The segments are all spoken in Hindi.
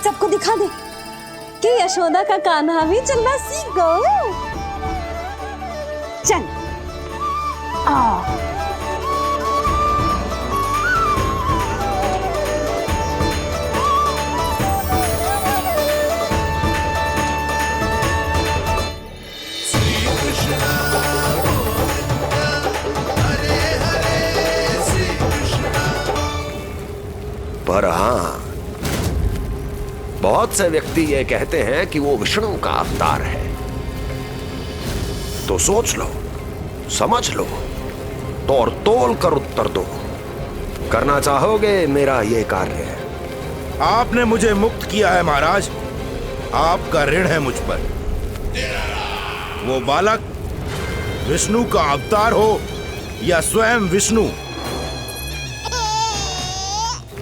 सबको दिखा दे कि यशोदा का कान्हा भी चलना सीख गो। चल आ पर हाँ, बहुत से व्यक्ति ये कहते हैं कि वो विष्णु का अवतार है। तो सोच लो, समझ लो, तोड़ तोल कर उत्तर दो। करना चाहोगे मेरा ये कार्य? आपने मुझे मुक्त किया है महाराज, आपका ऋण है मुझ पर। वो बालक विष्णु का अवतार हो या स्वयं विष्णु,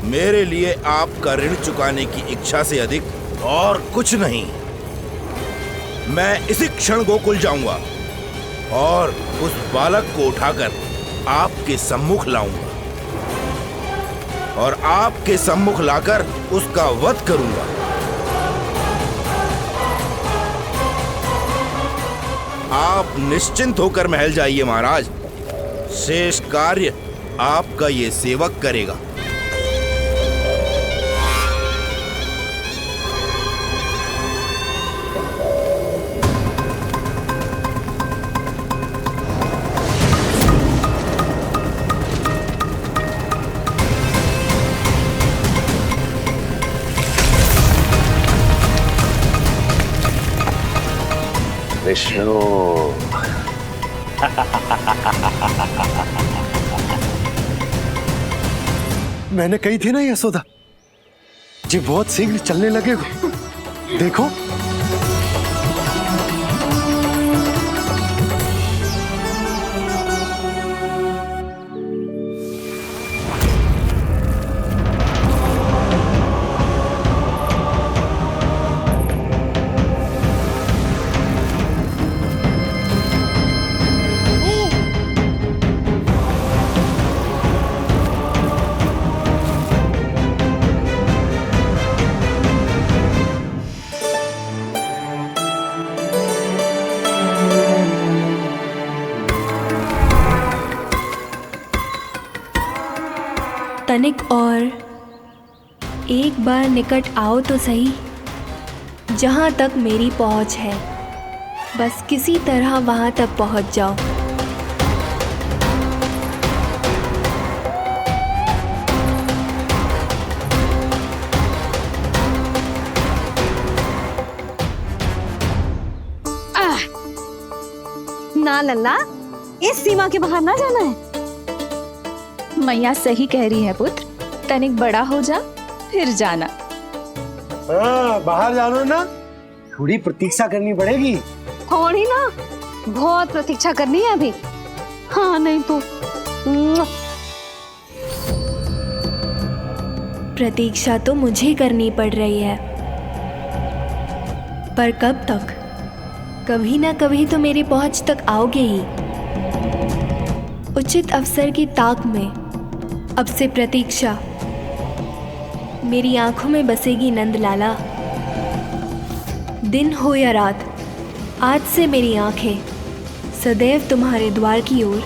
मेरे लिए आपका ऋण चुकाने की इच्छा से अधिक और कुछ नहीं। मैं इसी क्षण गोकुल जाऊंगा और उस बालक को उठाकर आपके सम्मुख लाऊंगा और आपके सम्मुख लाकर उसका वध करूंगा। आप निश्चिंत होकर महल जाइए महाराज, शेष कार्य आपका ये सेवक करेगा। विष्णु मैंने कही थी ना यशोदा जी, बहुत शीघ्र चलने लगे। देखो तनिक और एक बार निकट आओ तो सही, जहाँ तक मेरी पहुँच है, बस किसी तरह वहाँ तक पहुँच जाओ। ना लल्ला, इस सीमा के बाहर ना जाना है। मैया सही कह रही है पुत्र, तनिक बड़ा हो जा फिर जाना। बाहर जानो ना, थोड़ी प्रतीक्षा करनी पड़ेगी। थोड़ी ना, बहुत प्रतीक्षा करनी है अभी। हाँ नहीं तो प्रतीक्षा तो मुझे करनी पड़ रही है, पर कब तक? कभी ना कभी तो मेरी पहुंच तक आओगे ही। उचित अवसर की ताक में अब से प्रतीक्षा मेरी आंखों में बसेगी नंदलाला। दिन हो या रात, आज से मेरी आंखें सदैव तुम्हारे द्वार की ओर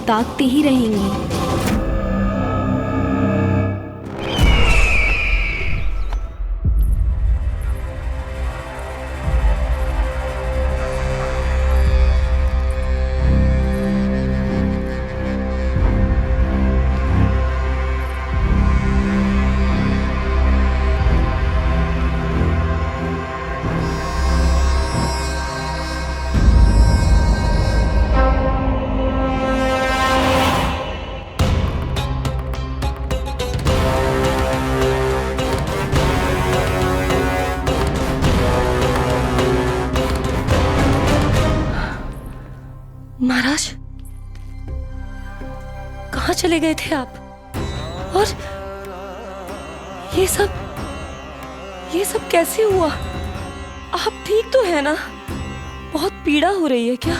ताकती ही रहेंगी। महाराज, कहाँ चले गए थे आप? और ये सब कैसे हुआ? आप ठीक तो है ना? बहुत पीड़ा हो रही है क्या?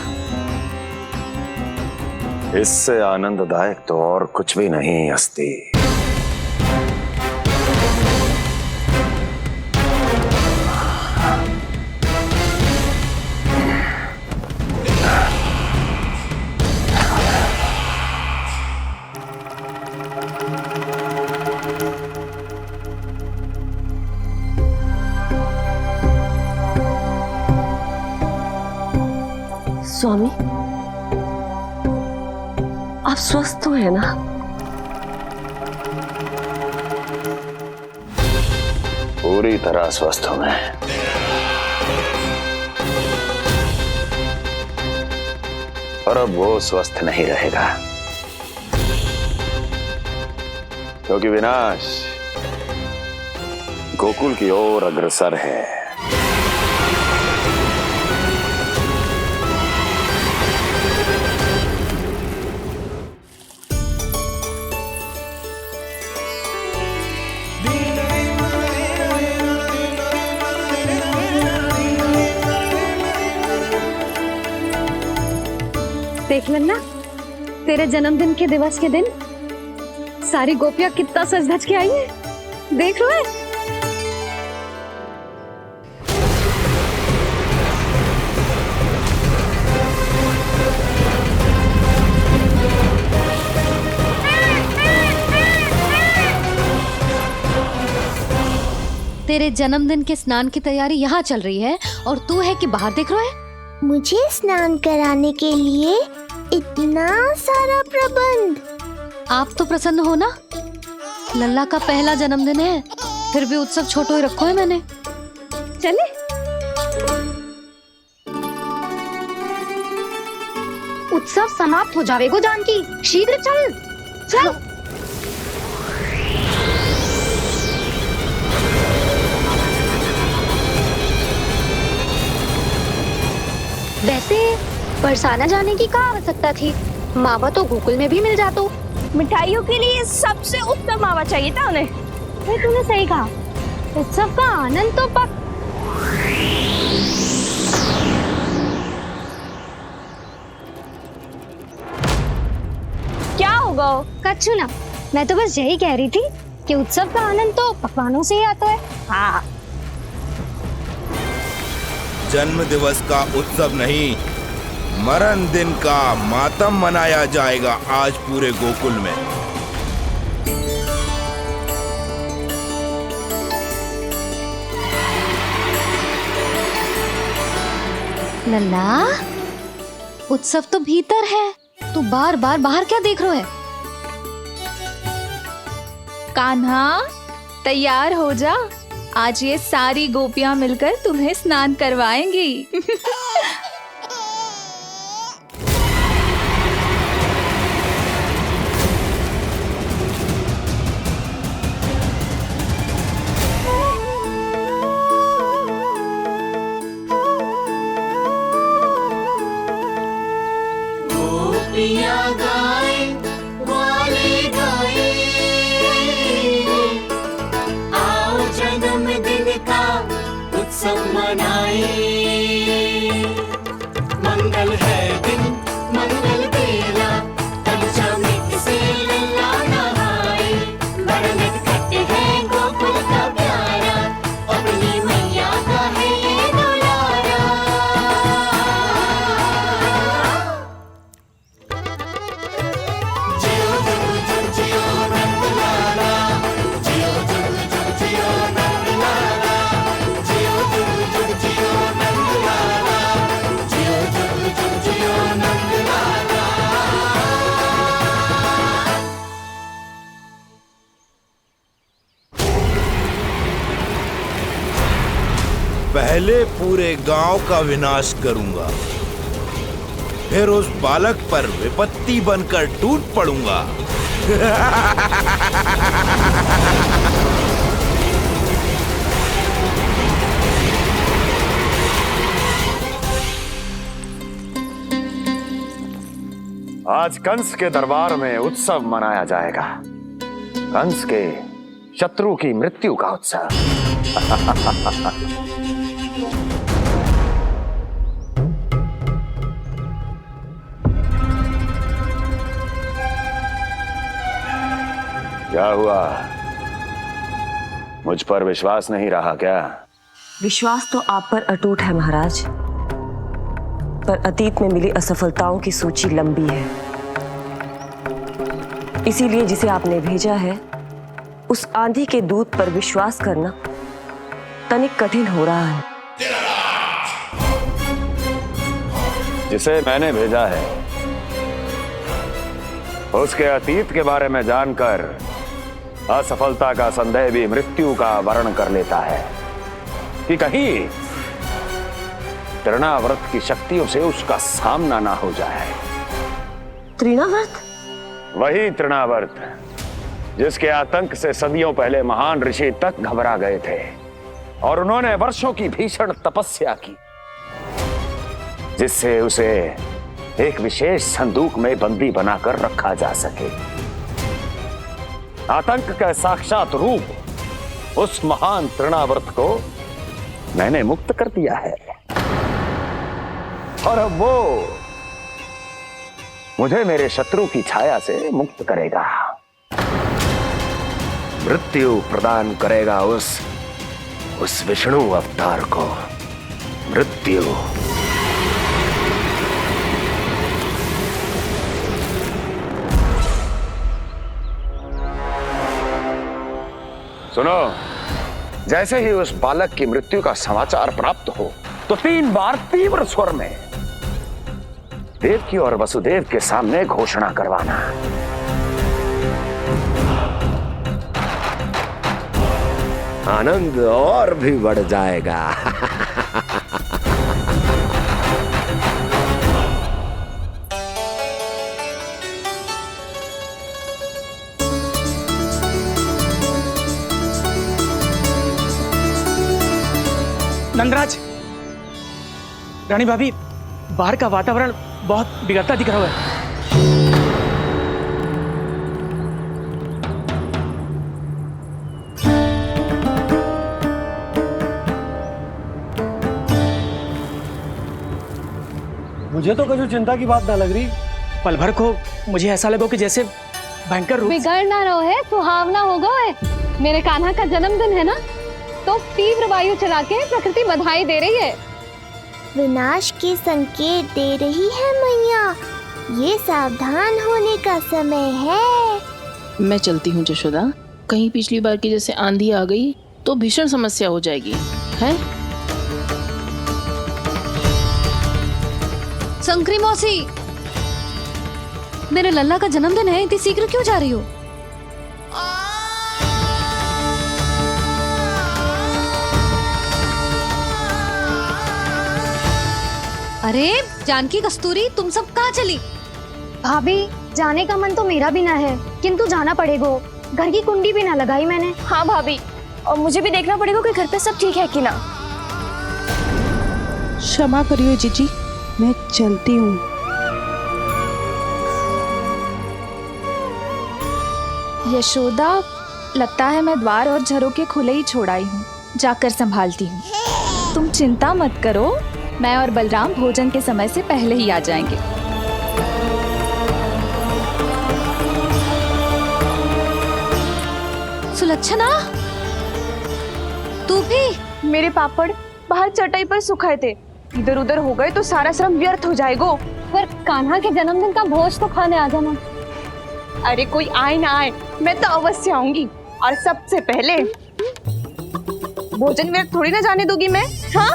इससे आनंददायक तो और कुछ भी नहीं हस्ती। स्वामी, आप स्वस्थ तो है ना? पूरी तरह स्वस्थ हूं मैं। और अब वो स्वस्थ नहीं रहेगा, क्योंकि विनाश गोकुल की ओर अग्रसर है। देख लेना, तेरे जन्मदिन के दिवस के दिन सारी गोपियां कितना सज धज के आई है। देख लो है। तेरे जन्मदिन के स्नान की तैयारी यहाँ चल रही है और तू है कि बाहर देख रहा है। मुझे स्नान कराने के लिए इतना सारा प्रबंध। आप तो प्रसन्न हो ना, लल्ला का पहला जन्मदिन है, फिर भी उत्सव छोटो ही रखो है मैंने। चले उत्सव समाप्त हो जाएगा जानकी, शीघ्र चल चल। वैसे बरसाना जाने की क्या आवश्यकता थी, मावा तो गोकुल में भी मिल जातो। मिठाइयों के लिए सबसे उत्तम मावा चाहिए था उन्हें। तूने सही कहा, उत्सव का आनंद तो पक। क्या होगा? कच्चू ना, मैं तो बस यही कह रही थी कि उत्सव का आनंद तो पकवानों से ही आता है। हाँ, जन्म दिवस का उत्सव नहीं, मरण दिन का मातम मनाया जाएगा आज पूरे गोकुल में। लल्ला, उत्सव तो भीतर है, तू बार बार बाहर क्या देख रहा है? कान्हा तैयार हो जा, आज ये सारी गोपियां मिलकर तुम्हें स्नान करवाएंगी। मंगल है दिन, मंगल बेला, तब चमित से लल्ला नहाए। बड़ा नटखट है गोकुल का प्यारा, अपनी मैया का है ये दुलारा। जियो जुग जुग जियो नंद लाला, जियो जुग जुग जियो नंद लाला, जियो जुग जुग जियो नंद लाला, जियो जुग जुग जियो नंद लाला। पहले पूरे गांव का विनाश करूंगा, फिर उस बालक पर विपत्ति बनकर टूट पड़ूंगा। आज कंस के दरबार में उत्सव मनाया जाएगा, कंस के शत्रु की मृत्यु का उत्सव। क्या हुआ, मुझ पर विश्वास नहीं रहा क्या? विश्वास तो आप पर अटूट है महाराज, पर अतीत में मिली असफलताओं की सूची लंबी है। इसीलिए जिसे आपने भेजा है उस आंधी के दूत पर विश्वास करना तनिक कठिन हो रहा है। जिसे मैंने भेजा है उसके अतीत के बारे में जानकर असफलता का संदेह भी मृत्यु का वर्ण कर लेता है कि कहीं तृणाव्रत की शक्तियों से उसका सामना ना हो जाए। तृणाव्रत? वही तृणाव्रत जिसके आतंक से सदियों पहले महान ऋषि तक घबरा गए थे और उन्होंने वर्षों की भीषण तपस्या की जिससे उसे एक विशेष संदूक में बंदी बनाकर रखा जा सके। आतंक का साक्षात रूप उस महान तृणाव्रत को मैंने मुक्त कर दिया है और अब वो मुझे मेरे शत्रु की छाया से मुक्त करेगा, मृत्यु प्रदान करेगा उस विष्णु अवतार को मृत्यु। सुनो, जैसे ही उस बालक की मृत्यु का समाचार प्राप्त हो तो 3 बार तीव्र स्वर में देवकी और वसुदेव के सामने घोषणा करवाना। आनंद और भी बढ़ जाएगा। नंदराज, रानी भाभी, बाहर का वातावरण बहुत बिगड़ता दिख रहा है। मुझे तो कुछ चिंता की बात ना लग रही। पल भर को मुझे ऐसा लगो कि जैसे भयंकर रूप बिगड़ ना रहो है, सुहावना होगा है। मेरे कान्हा का जन्मदिन है ना, तो तीव्र वायु चला के प्रकृति बधाई दे रही है। विनाश के संकेत दे रही है मैया, ये सावधान होने का समय है। मैं चलती हूँ जशोदा, कहीं पिछली बार की जैसे आंधी आ गई तो भीषण समस्या हो जाएगी, है? शंकरी मौसी, मेरे लल्ला का जन्मदिन है, इतनी शीघ्र क्यों जा रही हो? अरे जानकी, कस्तूरी, तुम सब कहाँ चली? भाभी, जाने का मन तो मेरा भी ना है, किंतु जाना पड़ेगा। घर की कुंडी भी ना लगाई मैंने। हाँ भाभी, और मुझे भी देखना पड़ेगा कि घर पे सब ठीक है कि ना। क्षमा करिए जीजी, मैं चलती हूँ। यशोदा, लगता है मैं द्वार और झरोके खुले ही छोड़ आई हूँ, जाकर संभालती हूँ। तुम चिंता मत करो, मैं और बलराम भोजन के समय से पहले ही आ जाएंगे। सुलक्षणा, तू भी? मेरे पापड़ बाहर चटाई पर सुखाए थे, इधर उधर हो गए तो सारा श्रम व्यर्थ हो जाएगा। पर कान्हा के जन्मदिन का भोज तो खाने आ जाना। अरे कोई आए ना आए, मैं तो अवश्य आऊंगी, और सबसे पहले भोजन व्यर्थ थोड़ी ना जाने दूंगी मैं। हाँ,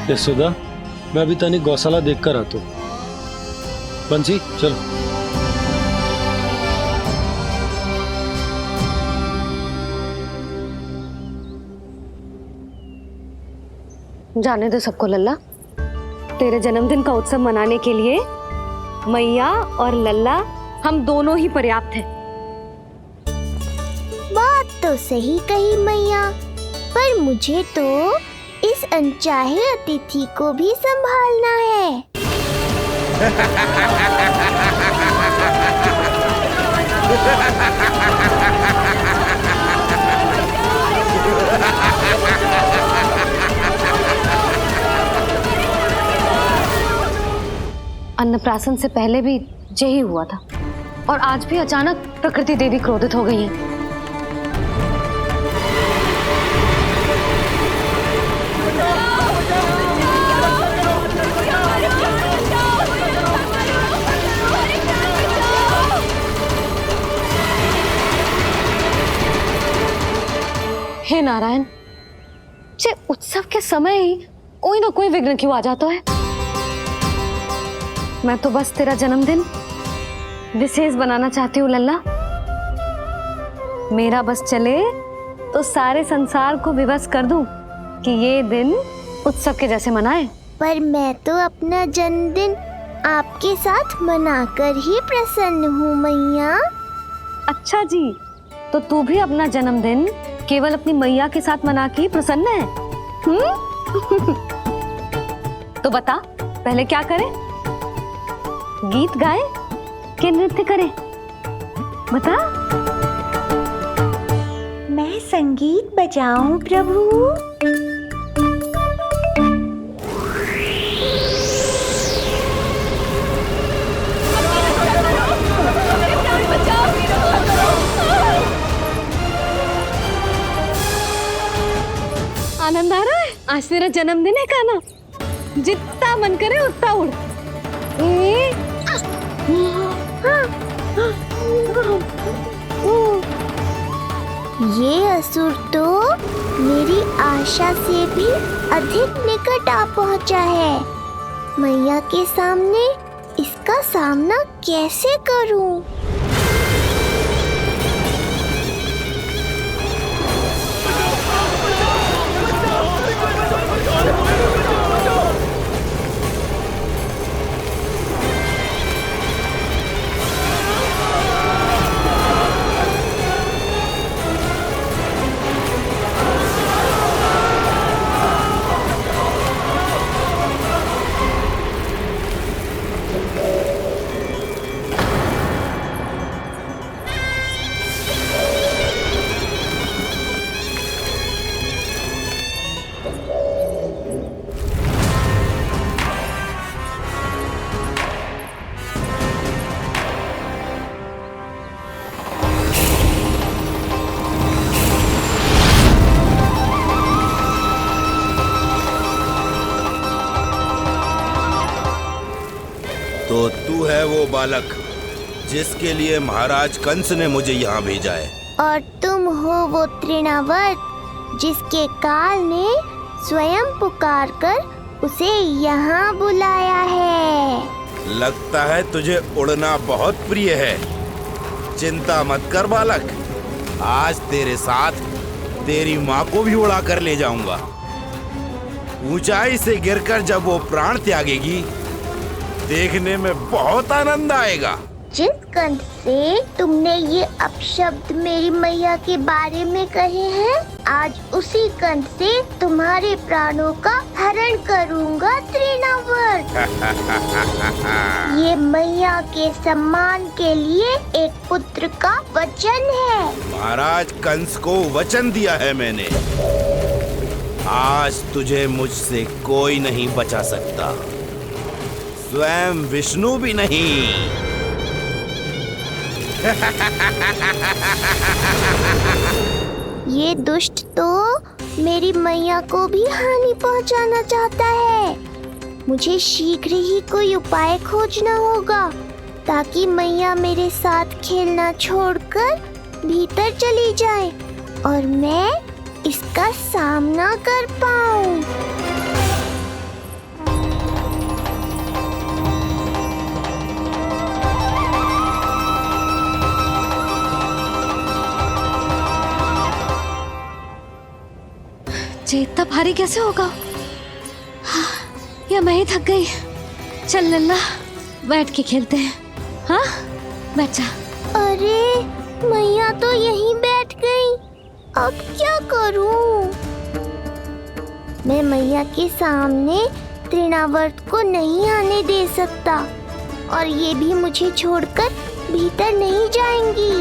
यशोदा, मैं अभी तनिक गौशाला देख कर आता हूँ। बंसी, चलो। जाने दो सबको लल्ला, तेरे जन्मदिन का उत्सव मनाने के लिए मैया और लल्ला हम दोनों ही पर्याप्त हैं। बात तो सही कही मैया, पर मुझे तो इस अनचाहे अतिथि को भी संभालना है। अन्नप्राशन से पहले भी यही हुआ था, और आज भी अचानक प्रकृति देवी क्रोधित हो गई है। हे नारायण, जे उत्सव के समय ही कोई ना कोई विघ्न क्यों आ जाता है। मैं तो बस तेरा जन्मदिन विशेष बनाना चाहती हूँ लल्ला। मेरा बस चले तो सारे संसार को विवश कर दूं कि ये दिन उत्सव के जैसे मनाए। पर मैं तो अपना जन्मदिन आपके साथ मनाकर ही प्रसन्न हूँ मैया। अच्छा जी, तो तू भी अपना जन्मदिन केवल अपनी मैया के साथ मना के ही प्रसन्न है? तो बता, पहले क्या करें? गीत गाए कि नृत्य करें? बता। मैं संगीत बजाऊं प्रभु? आनंद आ रहा है? आज तेरा जन्मदिन है कान्हा, जितना मन करे उतना उड़। ये असुर तो मेरी आशा से भी अधिक निकट आ पहुंचा है। मैया के सामने इसका सामना कैसे करूं? तो तू है वो बालक जिसके लिए महाराज कंस ने मुझे यहाँ भेजा है। और तुम हो वो तृणावर्त जिसके काल ने स्वयं पुकार कर उसे यहाँ बुलाया है। लगता है तुझे उड़ना बहुत प्रिय है। चिंता मत कर बालक, आज तेरे साथ तेरी माँ को भी उड़ा कर ले जाऊंगा। ऊंचाई से गिरकर जब वो प्राण त्यागेगी, देखने में बहुत आनंद आएगा। जिस कंठ से तुमने ये अपशब्द मेरी मैया के बारे में कहे हैं, आज उसी कंठ से तुम्हारे प्राणों का हरण करूंगा तृणावर्त। ये मैया के सम्मान के लिए एक पुत्र का वचन है। महाराज कंस को वचन दिया है मैंने। आज तुझे मुझसे कोई नहीं बचा सकता, स्वयं विष्णु भी नहीं। ये दुष्ट तो मेरी मैया को भी हानि पहुंचाना चाहता है। मुझे शीघ्र ही कोई उपाय खोजना होगा ताकि मैया मेरे साथ खेलना छोड़कर भीतर चली जाए और मैं इसका सामना कर पाऊं। ये इतना भारी कैसे होगा? हाँ, या मैं ही थक गई। चल लल्ला, बैठ के खेलते हैं। हाँ, बैठ जा। अरे मैया तो यहीं बैठ गई, अब क्या करूं? मैं मैया के सामने तृणावर्त को नहीं आने दे सकता और ये भी मुझे छोड़कर भीतर नहीं जाएंगी।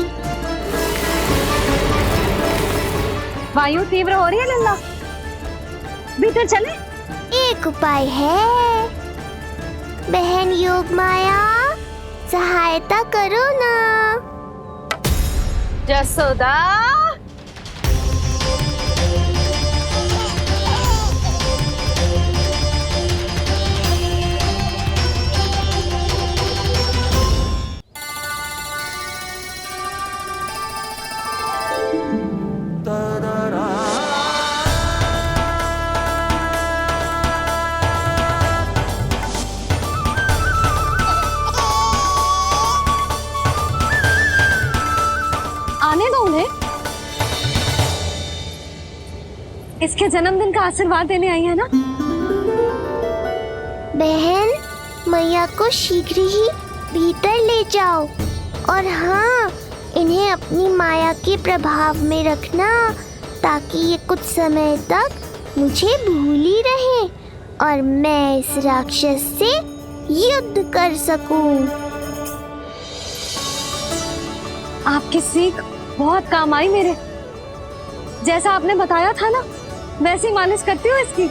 वायु तीव्र हो रही है लल्ला, भीतर चले। एक उपाय है, बहन योग माया, सहायता करो ना। जसोदा, da da da इसके जन्मदिन का आशीर्वाद देने आई है ना? बहन, मैया को शीघ्र ही भीतर ले जाओ और हाँ, इन्हें अपनी माया के प्रभाव में रखना ताकि ये कुछ समय तक मुझे भूली रहे और मैं इस राक्षस से युद्ध कर सकूं। आपकी सीख बहुत काम आई मेरे। जैसा आपने बताया था ना, वैसी मालिश करती हूँ इसकी।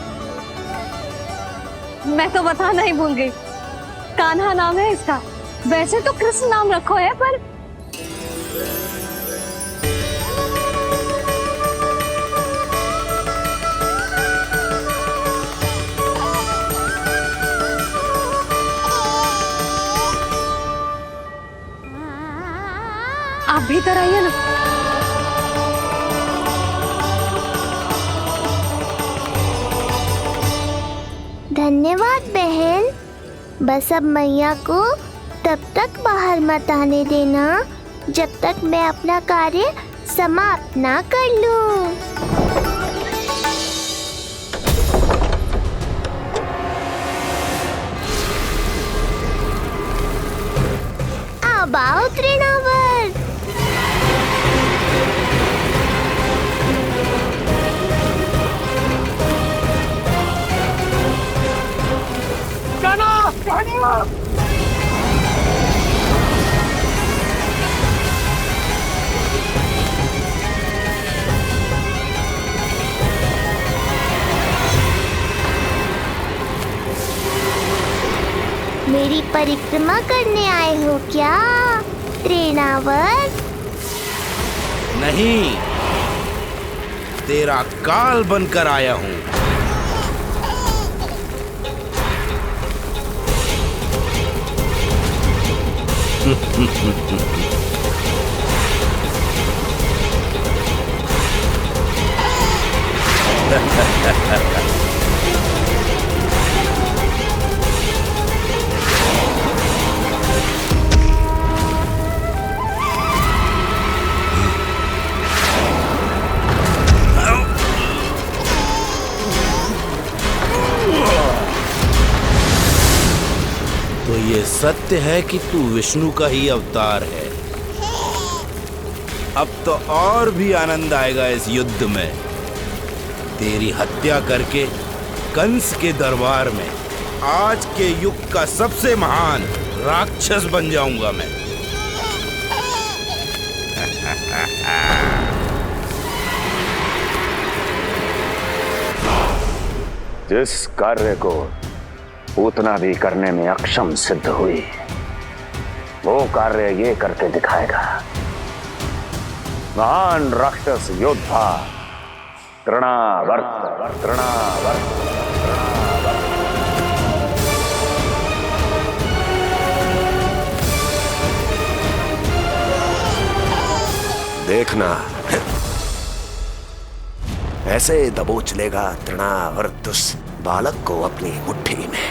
मैं तो बताना ही भूल गई, कान्हा नाम है इसका। वैसे तो कृष्ण नाम रखो है, पर आप भीतर आइए ना। धन्यवाद बहन। बस अब मैया को तब तक बाहर मत आने देना जब तक मैं अपना कार्य समाप्त ना कर लूं। अब आओ तृणावर। मेरी परिक्रमा करने आए हो क्या तृणावर? नहीं, तेरा काल बनकर आया हूँ। तो ये सत्य है कि तू विष्णु का ही अवतार है। अब तो और भी आनंद आएगा इस युद्ध में। तेरी हत्या करके कंस के दरबार में आज के युग का सबसे महान राक्षस बन जाऊंगा मैं। जिस कार्य को उतना भी करने में अक्षम सिद्ध हुई, वो कार्य ये करके दिखाएगा। महान राक्षस योद्धा तृणावर्त। देखना, ऐसे दबोच लेगा तृणावर्त उस बालक को अपनी मुट्ठी में।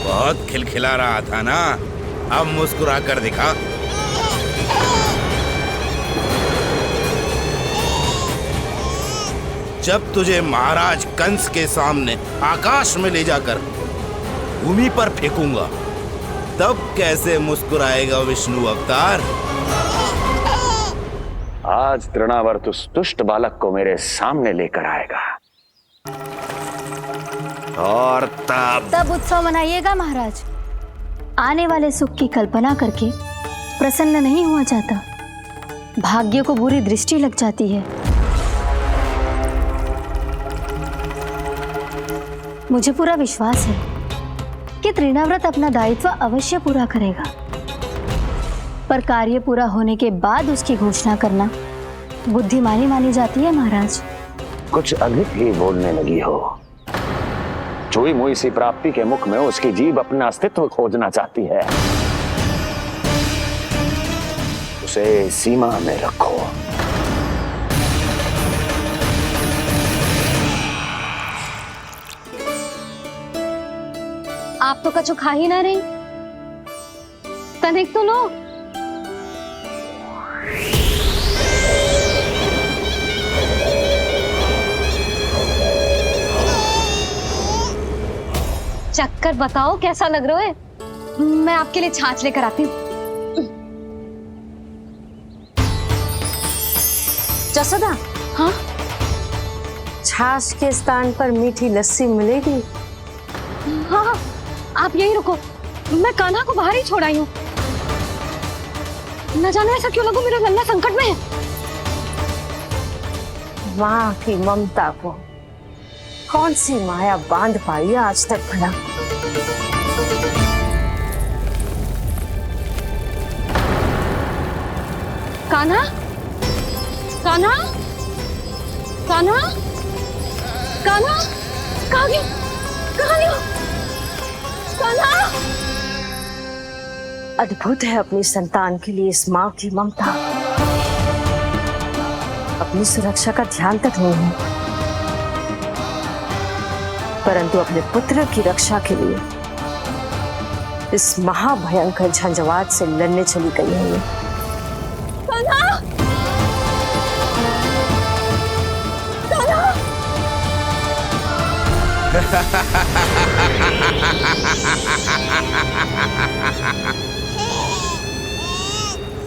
बहुत खिलखिला रहा था ना, अब मुस्कुरा कर दिखा। जब तुझे महाराज कंस के सामने आकाश में ले जाकर भूमि पर फेंकूंगा, तब कैसे मुस्कुराएगा विष्णु अवतार? आज तृणावर्त उस दुष्ट बालक को मेरे सामने लेकर आएगा और तब उत्सव मनाइएगा महाराज। आने वाले सुख की कल्पना करके प्रसन्न नहीं हुआ जाता, भाग्य को बुरी दृष्टि लग जाती है। मुझे पूरा विश्वास है कि तृणाव्रत अपना दायित्व अवश्य पूरा करेगा, पर कार्य पूरा होने के बाद उसकी घोषणा करना बुद्धिमानी मानी जाती है महाराज। कुछ अधिक ही बोलने लगी हो। चुई मुई सी प्राप्ति के मुख में उसकी जीभ अपना अस्तित्व खोजना चाहती है। उसे सीमा में रखो। आप तो कछु खा ही ना रही, तनिक तो लो। चक्कर बताओ कैसा लग रहा है? मैं आपके लिए छाछ लेकर आती हूँ। जसोदा, हाँ, छाछ के स्थान पर मीठी लस्सी मिलेगी। हाँ हाँ, आप यहीं रुको, मैं कान्हा को बाहर ही छोड़ आई हूँ। न जाने ऐसा क्यों लगो मेरा लल्ला संकट में है। माँ की ममता को कौन सी माया बांध पाई आज तक भला। कान्हा, कान्हा, कान्हा, कान्हा, कहाँ गया? कहाँ गया? कान्हा! अद्भुत है अपनी संतान के लिए इस माँ की ममता। अपनी सुरक्षा का ध्यान तक नहीं है, परंतु अपने पुत्र की रक्षा के लिए इस महाभयंकर झंझावात से लड़ने चली गई है। कान्हा! कान्हा!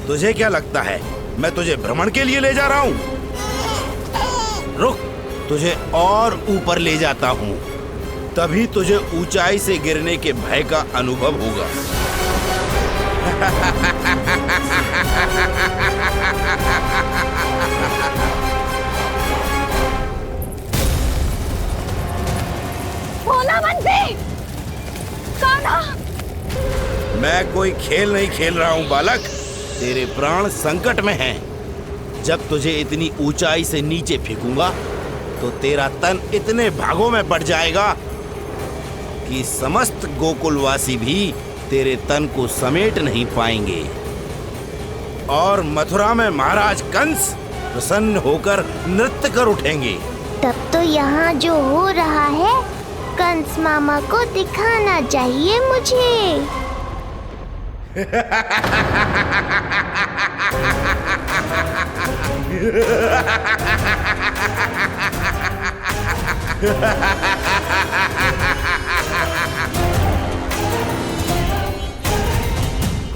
तुझे क्या लगता है मैं तुझे भ्रमण के लिए ले जा रहा हूँ? रुक, तुझे और ऊपर ले जाता हूँ, तभी तुझे ऊंचाई से गिरने के भय का अनुभव होगा। भोला बंसी! कान्हा! मैं कोई खेल नहीं खेल रहा हूँ बालक, तेरे प्राण संकट में हैं। जब तुझे इतनी ऊंचाई से नीचे फेंकूंगा तो तेरा तन इतने भागों में बढ़ जाएगा कि समस्त गोकुलवासी भी तेरे तन को समेट नहीं पाएंगे। और मथुरा में महाराज कंस प्रसन्न होकर नृत्य कर उठेंगे। तब तो यहाँ जो हो रहा है कंस मामा को दिखाना चाहिए मुझे।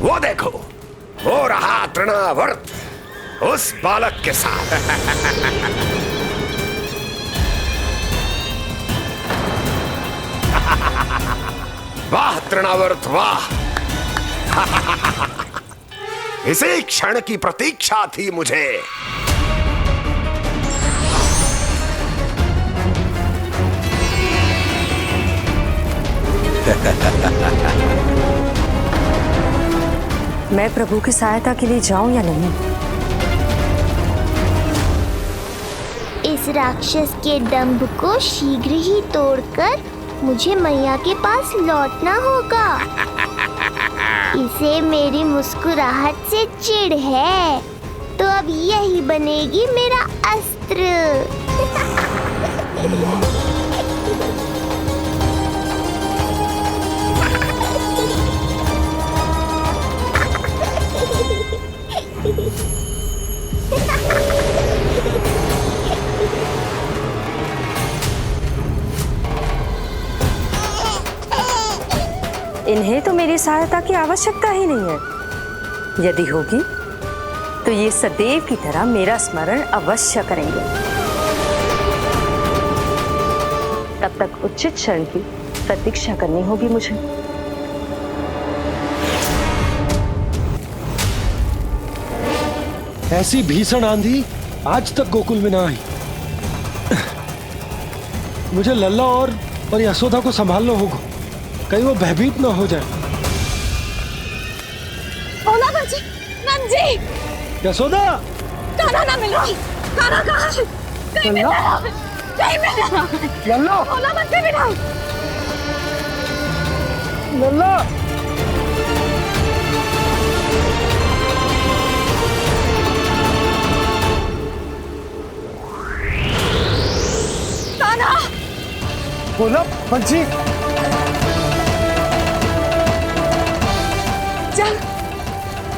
वो देखो, हो रहा तृणावर्त उस बालक के साथ। वाह तृणावर्त वाह! इसी क्षण की प्रतीक्षा थी मुझे। मैं प्रभु की सहायता के लिए जाऊं या नहीं? इस राक्षस के दंभ को शीघ्र ही तोड़कर मुझे मैया के पास लौटना होगा। इसे मेरी मुस्कुराहट से चिढ़ है, तो अब यही बनेगी मेरा अस्त्र। इन्हें तो मेरी सहायता की आवश्यकता ही नहीं है। यदि होगी तो ये सदैव की तरह मेरा स्मरण अवश्य करेंगे। तब तक उचित क्षण की प्रतीक्षा करनी होगी मुझे। ऐसी भीषण आंधी आज तक गोकुल में ना आई। मुझे लल्ला और यशोदा को संभालना होगा, कहीं वो भयभीत ना हो जाए। भोला बंसी! नंजी! यशोदा! कान्हा ना मिल रहा। कान्हा कहाँ है? कहीं मिल रहा है। कहीं मिल रहा है। लल्ला! भोला बंसी मिला। लल्ला! बोला बंसी। चल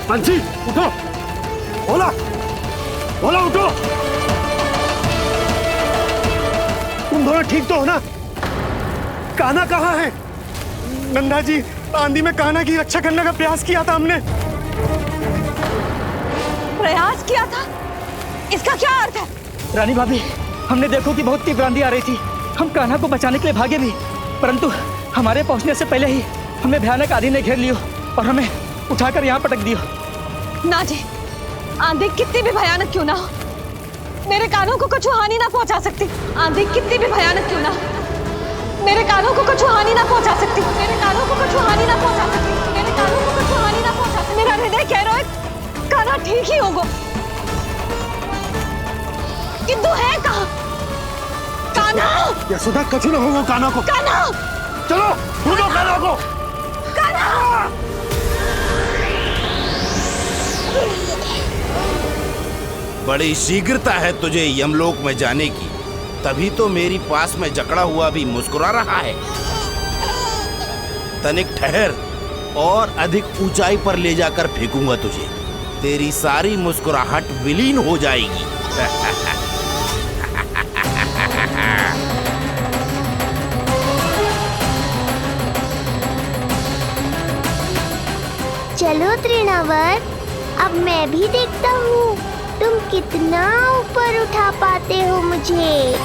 बंसी उठो। बोला बोला उठो। तुम दोनों ठीक तो हो ना? कान्हा कहाँ है? नंदा जी, आंधी में कान्हा की रक्षा करने का प्रयास किया था हमने। प्रयास किया था, इसका क्या अर्थ है? रानी भाभी, हमने देखो कि बहुत तीव्र आंधी आ रही थी। हम कान्हा को बचाने के लिए भागे भी, परंतु हमारे पहुंचने से पहले ही हमें भयानक आंधी ने घेर लियो और हमें उठाकर यहाँ पटक दियो। ना जी, आंधी कितनी भी भयानक क्यों ना हो, मेरे कानों को कुछ हानि ना पहुंचा सकती। आंधी कितनी भी भयानक क्यों ना हो, मेरे कानों को कुछ हानि ना पहुंचा सकती। मेरे कानों को कुछ हानि ना पहुंचा सकती। मेरे कानों को कुछ हानि ना पहुंचा सकती। मेरा हृदय कह रहा है कान्हा ठीक ही होगा, किंतु है कहाँ कान्हा? यशोदा कछु न होगा कान्हा को। कान्हा, चलो ढूंढो कान्हा को। कान्हा! बड़ी शीघ्रता है तुझे यमलोक में जाने की, तभी तो मेरी पास में जकड़ा हुआ भी मुस्कुरा रहा है। तनिक ठहर और अधिक ऊंचाई पर ले जाकर फेंकूंगा तुझे, तेरी सारी मुस्कुराहट विलीन हो जाएगी। चलो तृणावर्त, अब मैं भी देखता हूँ तुम कितना ऊपर उठा पाते हो मुझे।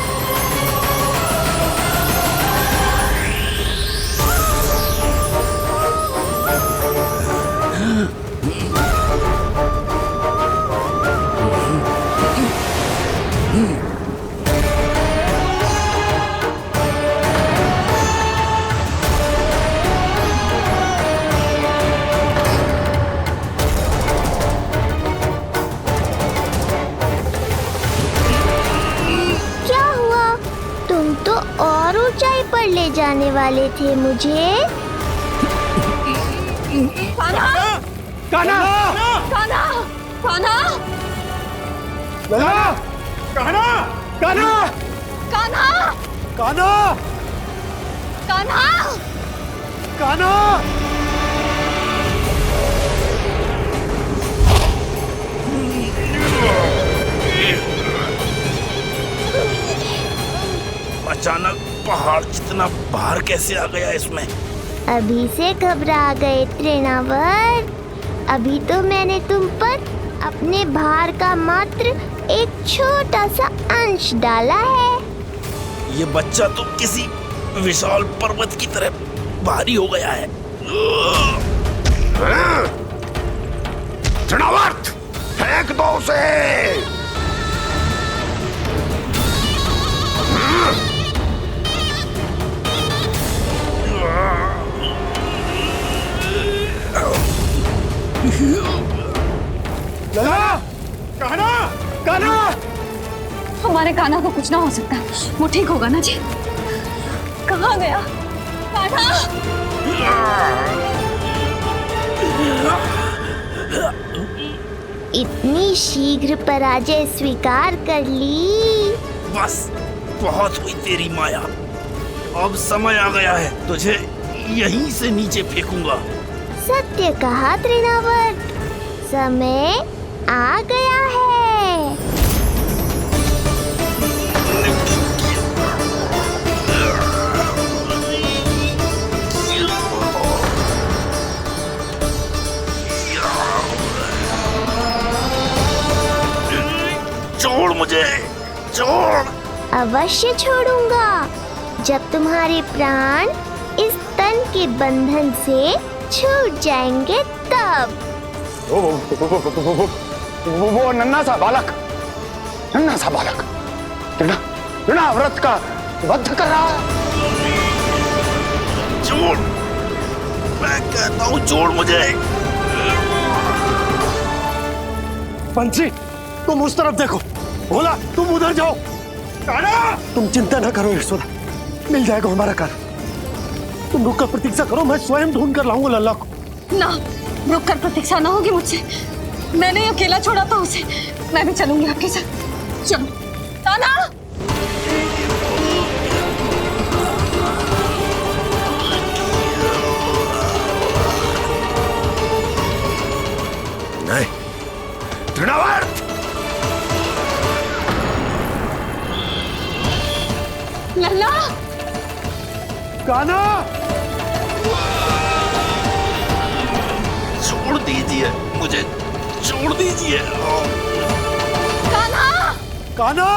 पर ले जाने वाले थे मुझे। कान्हा! कान्हा! कान्हा! कान्हा! कान्हा! कान्हा! कान्हा! कान्हा! कान्हा! कान्हा! कान्हा! अचानक पहाड़ जितना भार कैसे आ गया इसमें? अभी से घबरा गए तृणावर्त, अभी तो मैंने तुम पर अपने भार का मात्र एक छोटा सा अंश डाला है। ये बच्चा तो किसी विशाल पर्वत की तरह भारी हो गया है। तृणावर्त, फेंक दो उसे। कान्हा! कान्हा! हमारे कान्हा को कुछ ना हो सकता, वो ठीक होगा ना जी? कहाँ गया कान्हा? इतनी शीघ्र पराजय स्वीकार कर ली। बस बहुत हुई तेरी माया, अब समय आ गया है, तुझे यहीं से नीचे फेंकूंगा। सत्य कहा तृणावर्त, समय आ गया है। छोड़ मुझे, छोड़। अवश्य छोड़ूंगा, जब तुम्हारे प्राण इस तन के बंधन से छूट जाएंगे तब। वो नन्हा सा बालक तृणाव्रत का वध कर रहा है। छोड़, मैं कहता हूँ छोड़ मुझे। बंसी, तुम उस तरफ देखो। भोला, तुम उधर जाओ। कान्हा! तुम चिंता न करो यशोदा, मिल जाएगा हमारा कान्हा। तुम रुक कर प्रतीक्षा करो, मैं स्वयं ढूंढ कर लाऊंगा लल्ला को। ना, रुक कर प्रतीक्षा ना होगी मुझसे, मैंने अकेला छोड़ा था उसे, मैं भी चलूंगी आपके साथ। चलो कान्हा! तृणावर्त! लल्ला! कान्हा! छोड़ दीजिए मुझे, छोड़ दीजिए। कान्हा! कान्हा!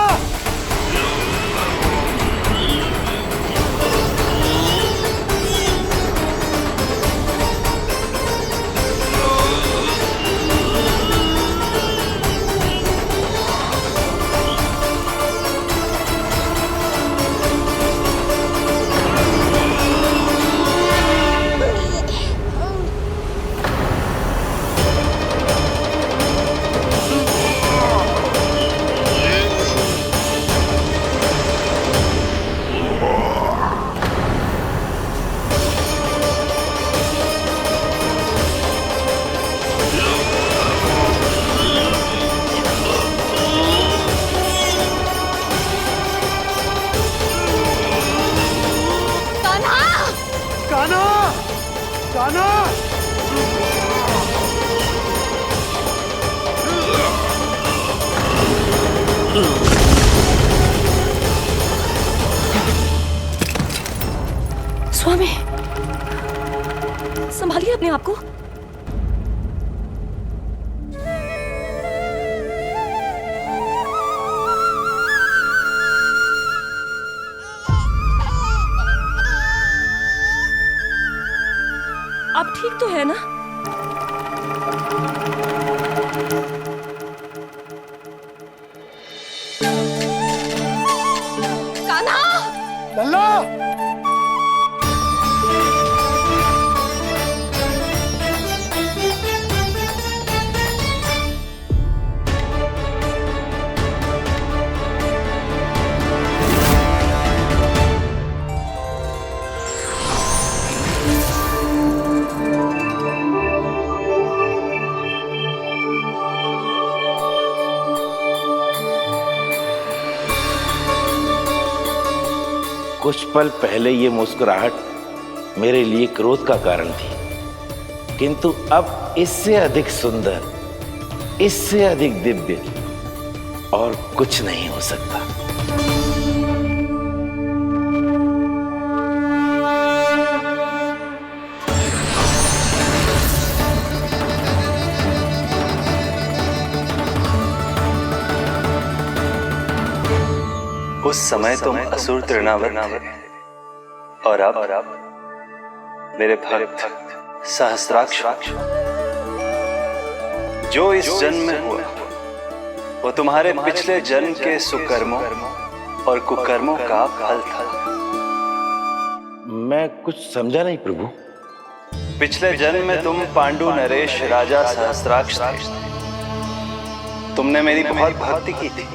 स्वामी, संभालिए अपने आप को। आप ठीक तो है ना? कान्हा! लल्ला! कुछ पल पहले ये मुस्कुराहट मेरे लिए क्रोध का कारण थी, किंतु अब इससे अधिक सुंदर, इससे अधिक दिव्य और कुछ नहीं हो सकता। उस समय तुम असुर तृणावर्त थे और अब मेरे भक्त सहस्त्राक्ष। जो इस जन्म में हुआ वो तुम्हारे पिछले जन्म के सुकर्मों और कुकर्मों का फल था। मैं कुछ समझा नहीं प्रभु। पिछले जन्म में तुम पांडु नरेश राजा सहस्त्राक्ष थे। तुमने मेरी बहुत भक्ति की थी,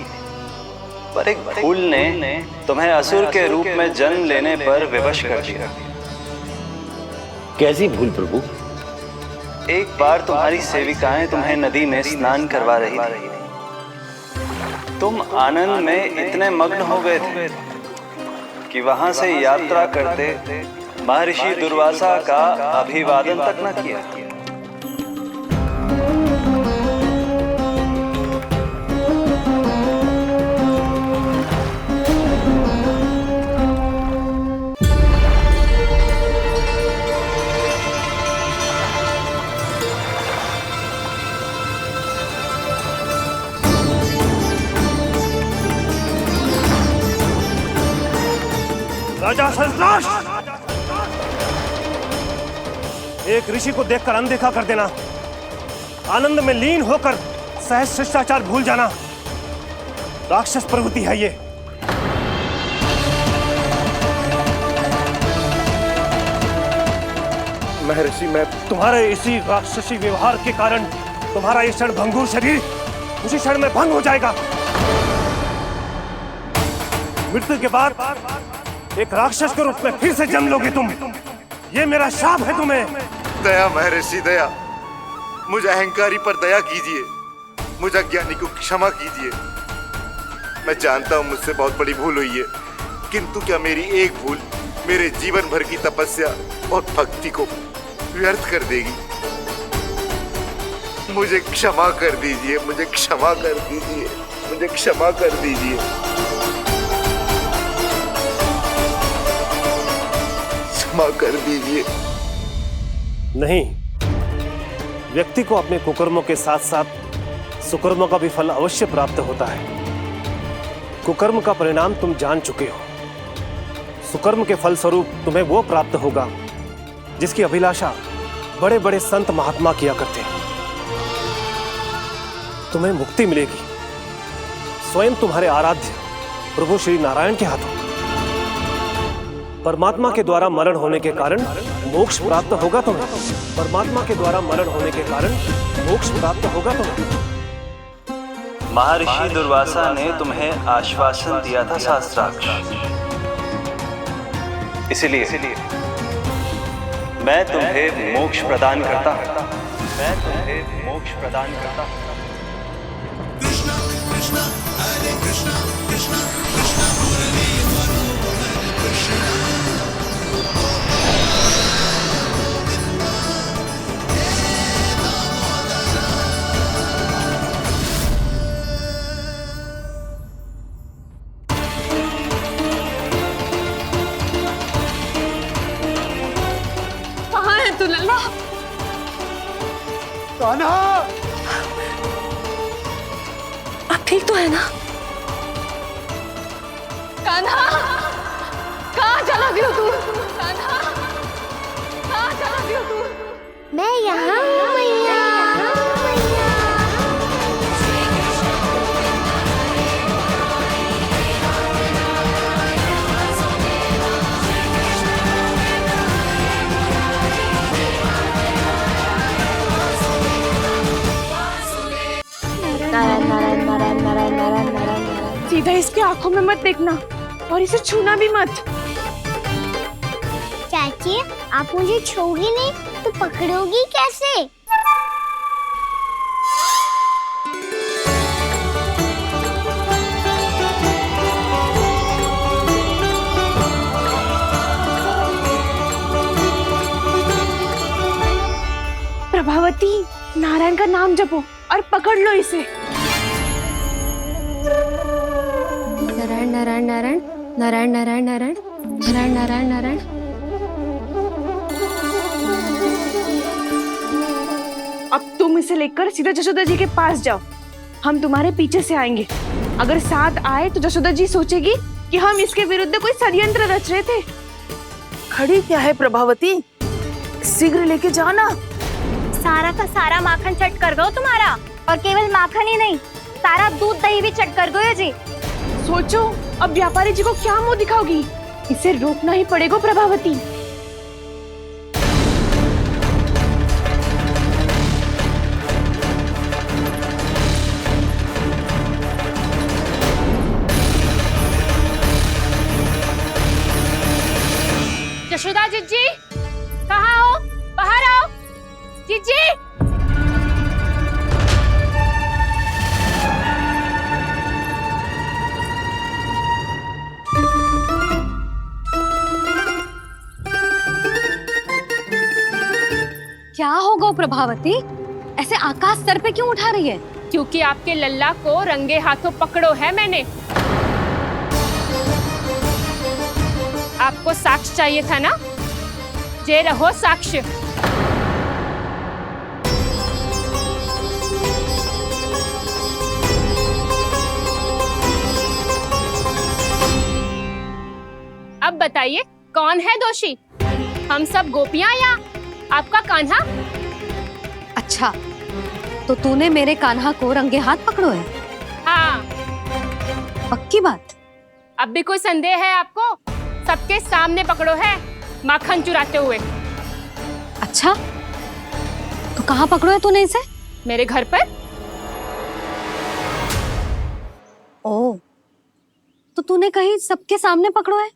पर एक भूल ने तुम्हें असुर के रूप में जन्म लेने पर विवश कर दिया। कैसी भूल प्रभु? एक बार तुम्हारी सेविकाएं तुम्हें नदी में स्नान करवा रही थी। तुम आनंद में इतने मग्न हो गए थे कि वहां से यात्रा करते महर्षि दुर्वासा का अभिवादन तक न किया। राजा सहस्त्राक्ष! एक ऋषि को देखकर अनदेखा कर देना, आनंद में लीन होकर सहज शिष्टाचार भूल जाना, राक्षस प्रवृत्ति है ये। महर्षि, मैं तुम्हारे इसी राक्षसी व्यवहार के कारण तुम्हारा ये क्षण भंगुर शरीर उसी क्षण में भंग हो जाएगा। मृत्यु के बाद एक राक्षस के रूप में फिर से जन्म लोगे तुम। ये मेरा शाप है तुम्हें। दया महर्षि, दया। मुझे अहंकारी पर दया कीजिए, मुझे अज्ञानी को क्षमा कीजिए। मैं जानता हूँ मुझसे बहुत बड़ी भूल हुई है, किंतु क्या मेरी एक भूल मेरे जीवन भर की तपस्या और भक्ति को व्यर्थ कर देगी? मुझे क्षमा कर दीजिए, मुझे क्षमा कर दीजिए, मुझे क्षमा कर दीजिए। क्षमा कर दीजिए। नहीं, व्यक्ति को अपने कुकर्मों के साथ साथ सुकर्मों का भी फल अवश्य प्राप्त होता है। कुकर्म का परिणाम तुम जान चुके हो। सुकर्म के फल स्वरूप तुम्हें वो प्राप्त होगा जिसकी अभिलाषा बड़े बड़े संत महात्मा किया करते हैं। तुम्हें मुक्ति मिलेगी स्वयं तुम्हारे आराध्य प्रभु श्री नारायण के हाथों। परमात्मा के द्वारा मरण होने के कारण मोक्ष प्राप्त होगा तुम्हें। परमात्मा के द्वारा मरण होने के कारण मोक्ष प्राप्त होगा तुम्हें। महर्षि दुर्वासा ने तुम्हें आश्वासन दिया था शास्त्राक्ष, इसलिए मैं तुम्हें मोक्ष प्रदान करता हूं। मैं तुम्हें मोक्ष प्रदान करता हूं। कृष्णा कृष्णा हरे कृष्णा कृष्णा कृष्णा मुरली मनोहर कृष्णा। कहाँ है तू लल्ला? कान्हा, आप ठीक तो है ना? कान्हा, कहाँ चला गया तू? कान्हा, कहाँ चला गया तू? मैं यहाँ हूँ मैया। नारायण नारायण नारायण नारायण नारायण नारायण नारायण। सीधा इसके आंखों में मत देखना और इसे छूना भी मत। चाची, आप मुझे छोड़ोगी नहीं तो पकड़ोगी कैसे? प्रभावती, नारायण का नाम जपो और पकड़ लो इसे। नारायण नारायण नारायण नारायण नारायण नारायण नारायण नारायण नारायण। अब तुम इसे लेकर सीधा जशोदा जी के पास जाओ, हम तुम्हारे पीछे से आएंगे। अगर साथ आए तो जशोदा जी सोचेगी कि हम इसके विरुद्ध कोई षड्यंत्र रच रहे थे। खड़ी क्या है प्रभावती, शीघ्र लेके जाना। सारा का सारा माखन चट कर दो तुम्हारा, और केवल माखन ही नहीं, सारा दूध दही भी चट कर दो ये जी। सोचो अब व्यापारी जी को क्या मुंह दिखाओगी, इसे रोकना ही पड़ेगा प्रभावती। यशोदा जीजी, कहाँ हो? बाहर आओ जीजी। क्या होगा प्रभावती, ऐसे आकाश सर पे क्यों उठा रही है? क्योंकि आपके लल्ला को रंगे हाथों पकड़ो है मैंने। आपको साक्ष्य चाहिए था ना, जे रहो साक्ष्य। अब बताइए कौन है दोषी, हम सब गोपियां या आपका कान्हा? अच्छा, तो तूने मेरे कान्हा को रंगे हाथ पकड़ो है? हाँ। पक्की बात? अब भी कोई संदेह है आपको? सबके सामने पकड़ो है माखन चुराते हुए। अच्छा, तो कहाँ पकड़ो है तूने इसे? मेरे घर पर। ओ, तो तूने कहीं सबके सामने पकड़ो है?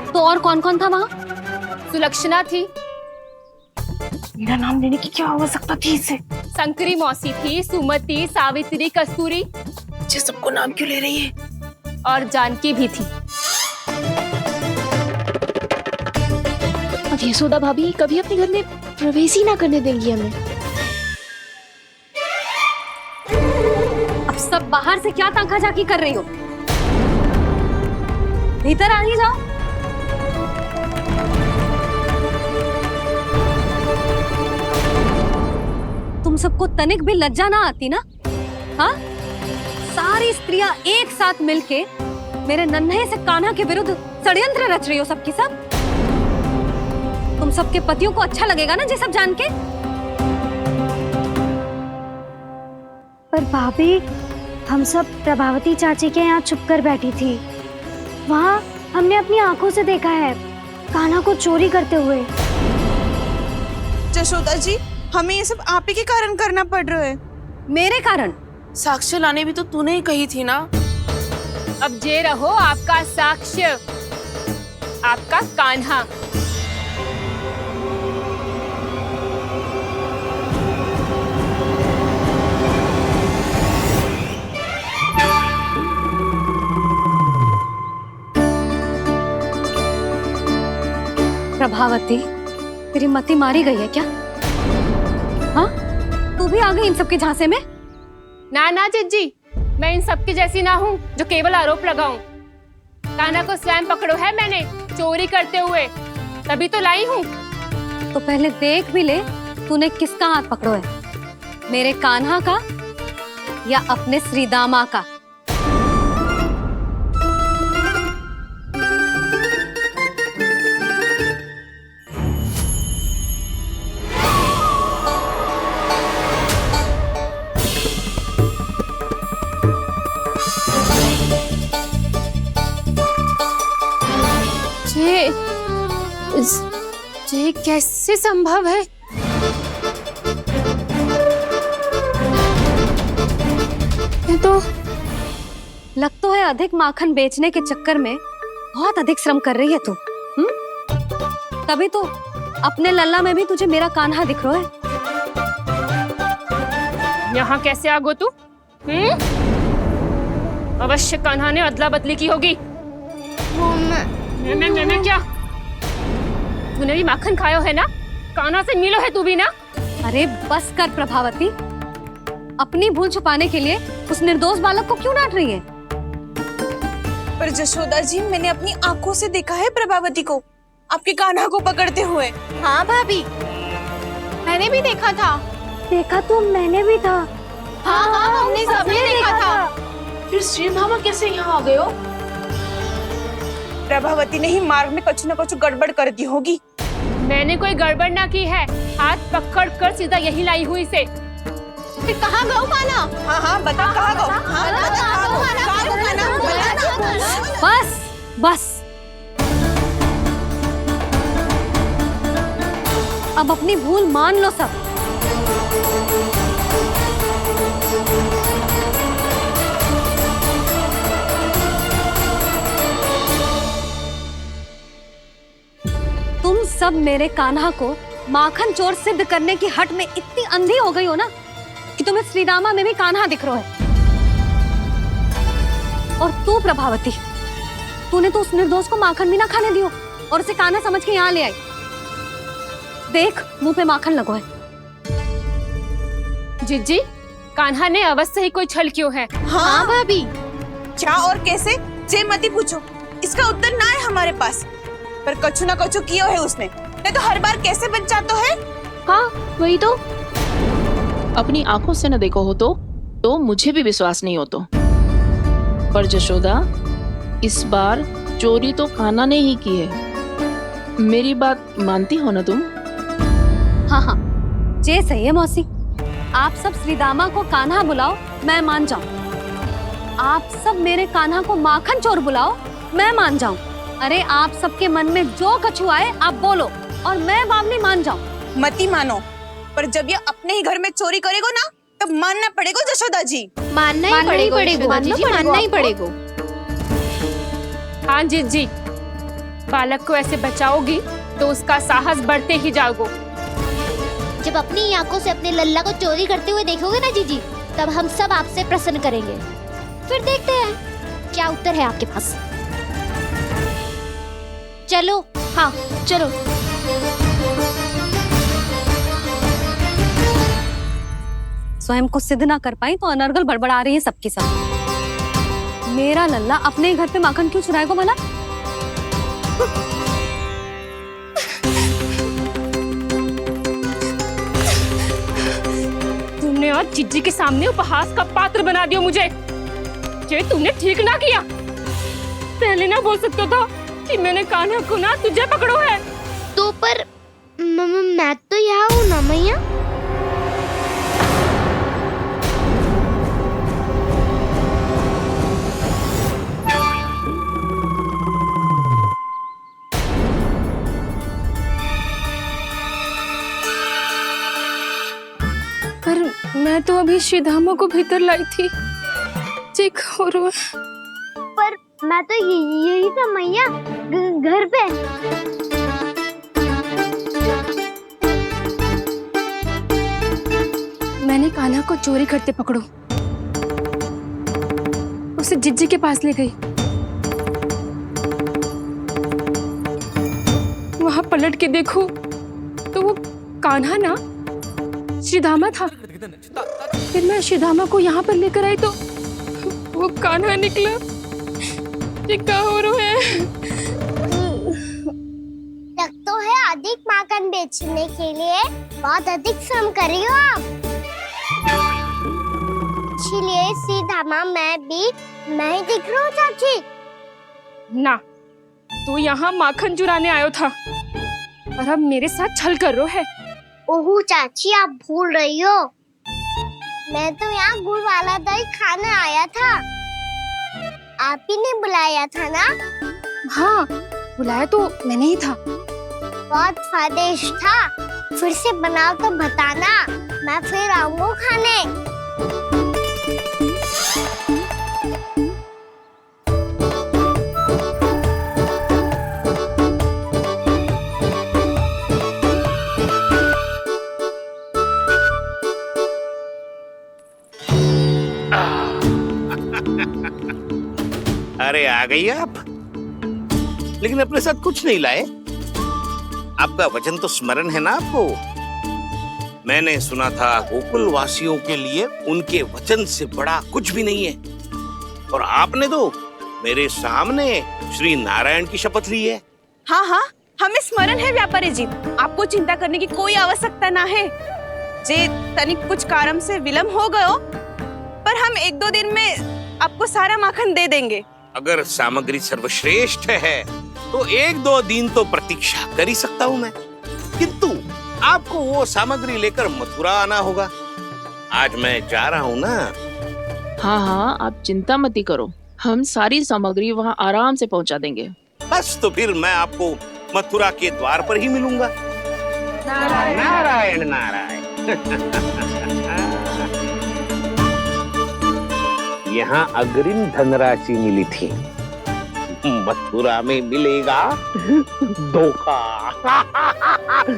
तो और कौन कौन था वहाँ? सुलक्षणा थी। मेरा नाम लेने की क्या आवश्यकता थी इसे? संकरी मौसी थी, सुमति, सावित्री, कस्तूरी। ये सबको नाम क्यों ले रही है? और जानकी भी थी। अब यशोदा भाभी कभी अपने घर में प्रवेश ही ना करने देंगी हमें। आप सब बाहर से क्या ताका झाकी कर रही हो? भीतर आ ही जाओ। तुम सबको तनिक भी लज्जा ना आती ना? हाँ, सारी स्त्रियां एक साथ मिलके मेरे नन्हे से कान्हा के विरुद्ध षड्यंत्र रच रही हो सबकी सब। तुम सबके पतियों को अच्छा लगेगा ना ये सब जान के? पर भाभी, हम सब प्रभावती चाची के यहाँ छुप कर बैठी थी। वहाँ हमने अपनी आंखों से देखा है कान्हा को चोरी करते हुए। जशोदा जी, हमें ये सब आप ही के कारण करना पड़ रहा है। मेरे कारण? साक्ष्य लाने भी तो तूने ही कही थी ना। अब जे रहो आपका साक्ष्य, आपका कान्हा। प्रभावती, तेरी मति मारी गई है क्या? हाँ, तू भी आ गई इन सबके झांसे में? ना ना जिज्जी, मैं इन सबकी जैसी ना हूँ जो केवल आरोप लगाऊं। कान्हा को स्वयं पकड़ो है मैंने चोरी करते हुए, तभी तो लाई हूँ। तो पहले देख भी ले तूने किसका हाथ पकड़ो है, मेरे कान्हा का या अपने श्रीदामा का? ये कैसे संभव है? ये तो लग तो है अधिक माखन बेचने के चक्कर में बहुत अधिक श्रम कर रही है तू। तभी तो अपने लल्ला में भी तुझे मेरा कान्हा दिख रहा है। यहाँ कैसे आ गो तू? अवश्य कान्हा ने अदला बदली की होगी। मैं क्या? तूने भी माखन खायो है ना? कान्हा से मिलो है तू भी ना? अरे बस कर प्रभावती, अपनी भूल छुपाने के लिए उस निर्दोष बालक को क्यों डांट रही है? पर जशोदा जी, मैंने अपनी आंखों से देखा है प्रभावती को आपके कान्हा को पकड़ते हुए। हाँ भाभी, मैंने भी देखा था। देखा तो मैंने भी था। हाँ हाँ, हमने सबने देखा था। फिर श्रीधामा कैसे यहाँ आ गए हो? प्रभावती ने ही मार्ग में कुछ न कुछ गड़बड़ कर दी होगी। मैंने कोई गड़बड़ ना की है, हाथ पकड़ कर सीधा यही लाई हुई इसे। फिर कहाँ गौ कान्हा? हाँ हाँ बता, कहाँ गौ? हाँ बस बस, अब अपनी भूल मान लो सब। तुम सब मेरे कान्हा को माखन चोर सिद्ध करने की हट में इतनी अंधी हो गई हो ना कि तुम्हें श्रीदामा में भी कान्हा दिख रहा है। और तू प्रभावती, तूने तो उस निर्दोष को माखन भी ना खाने दियो और उसे कान्हा समझ के यहाँ ले आई। देख, मुंह पे माखन लगो है। जिज्जी, कान्हा ने अवश्य ही कोई छल क्यों है। हाँ भाभी, क्या और कैसे जे मती पूछो, इसका उत्तर ना है हमारे पास। पर कछु ना कछु किया है उसने, नहीं तो हर बार कैसे बच जाता है। हाँ वही तो, अपनी आंखों से न देखो हो तो मुझे भी विश्वास नहीं हो तो। पर जशोदा, इस बार चोरी तो कान्हा ने ही की है। मेरी बात मानती हो ना तुम? हाँ हाँ, जे सही है मौसी। आप सब श्रीदामा को कान्हा बुलाओ, मैं मान जाऊं। आप सब मेरे कान्हा को माखन चोर बुलाओ, मैं मान जाऊं। अरे आप सबके मन में जो कछु आए आप बोलो और मैं बावली मान जाऊं। मती मानो, पर जब ये अपने ही घर में चोरी करेगो ना तब मानना पड़ेगा जशोदा जी। मानना ही पड़ेगा। हाँ जिज्जी, बालक को ऐसे बचाओगी तो उसका साहस बढ़ते ही जाओगे। जब अपनी आंखों से अपने लल्ला को चोरी करते हुए देखोगे ना जीजी, तब हम सब आपसे प्रसन्न करेंगे। फिर देखते हैं क्या उत्तर है आपके पास। चलो। हाँ चलो। स्वयं को सिद्ध ना कर पाई तो अनर्गल बड़बड़ा रही है सबके साथ। मेरा लल्ला अपने ही घर पे माखन क्यों चुराएगा भला? तुमने आज जिज्जी के सामने उपहास का पात्र बना दिया मुझे। ये तुमने ठीक ना किया। पहले ना बोल सकता था कि मैंने कान्हा को ना तुझे पकड़ो है। तो पर मैं तो यहाँ हूँ ना मैया। पर मैं तो अभी श्रीधामा को भीतर लाई थी। चेक हो रहा है। पर मैं तो यही था मैया, घर पे। मैंने कान्हा को चोरी करते पकड़ो, उसे जिज्जी के पास ले गई। वहां पलट के देखो तो वो कान्हा ना श्रीधामा था। फिर मैं श्रीधामा को यहाँ पर लेकर आई तो वो कान्हा निकला। ये क्या हो रहा है? लग तो है अधिक माखन बेचने के लिए बहुत अधिक श्रम कर रही हो आप। इसलिए सीधामा मैं ही दिख रहा हूँ चाची। ना, तू यहाँ माखन चुराने आयो था और अब मेरे साथ छल कर रहा है। ओह चाची, आप भूल रही हो, मैं तो यहाँ गुड़ वाला दही खाने आया था। आप ही ने बुलाया था ना? हाँ, बुलाया तो मैंने ही था। बहुत स्वादिष्ट था। फिर से बनाओ तो बताना, मैं फिर आऊंगा खाने। अरे आ गई आप, लेकिन अपने साथ कुछ नहीं लाए। आपका वचन तो स्मरण है ना आपको? मैंने सुना था गोकुल वासियों के लिए उनके वचन से बड़ा कुछ भी नहीं है। और आपने तो मेरे सामने श्री नारायण की शपथ ली है। हाँ हाँ, हमें स्मरण है व्यापारी जी। आपको चिंता करने की कोई आवश्यकता ना है। जे तनिक कुछ कारण से विलंब हो गयो, पर हम 1-2 दिन में आपको सारा माखन दे देंगे। अगर सामग्री सर्वश्रेष्ठ है तो 1-2 दिन तो प्रतीक्षा कर ही सकता हूँ मैं, किंतु आपको वो सामग्री लेकर मथुरा आना होगा। आज मैं जा रहा हूँ ना। हाँ हाँ, आप चिंता मत करो, हम सारी सामग्री वहाँ आराम से पहुँचा देंगे। बस तो फिर मैं आपको मथुरा के द्वार पर ही मिलूंगा। नारायण नारायण नारायण। यहाँ अग्रिम धनराशि मिली थी, मथुरा में मिलेगा धोखा।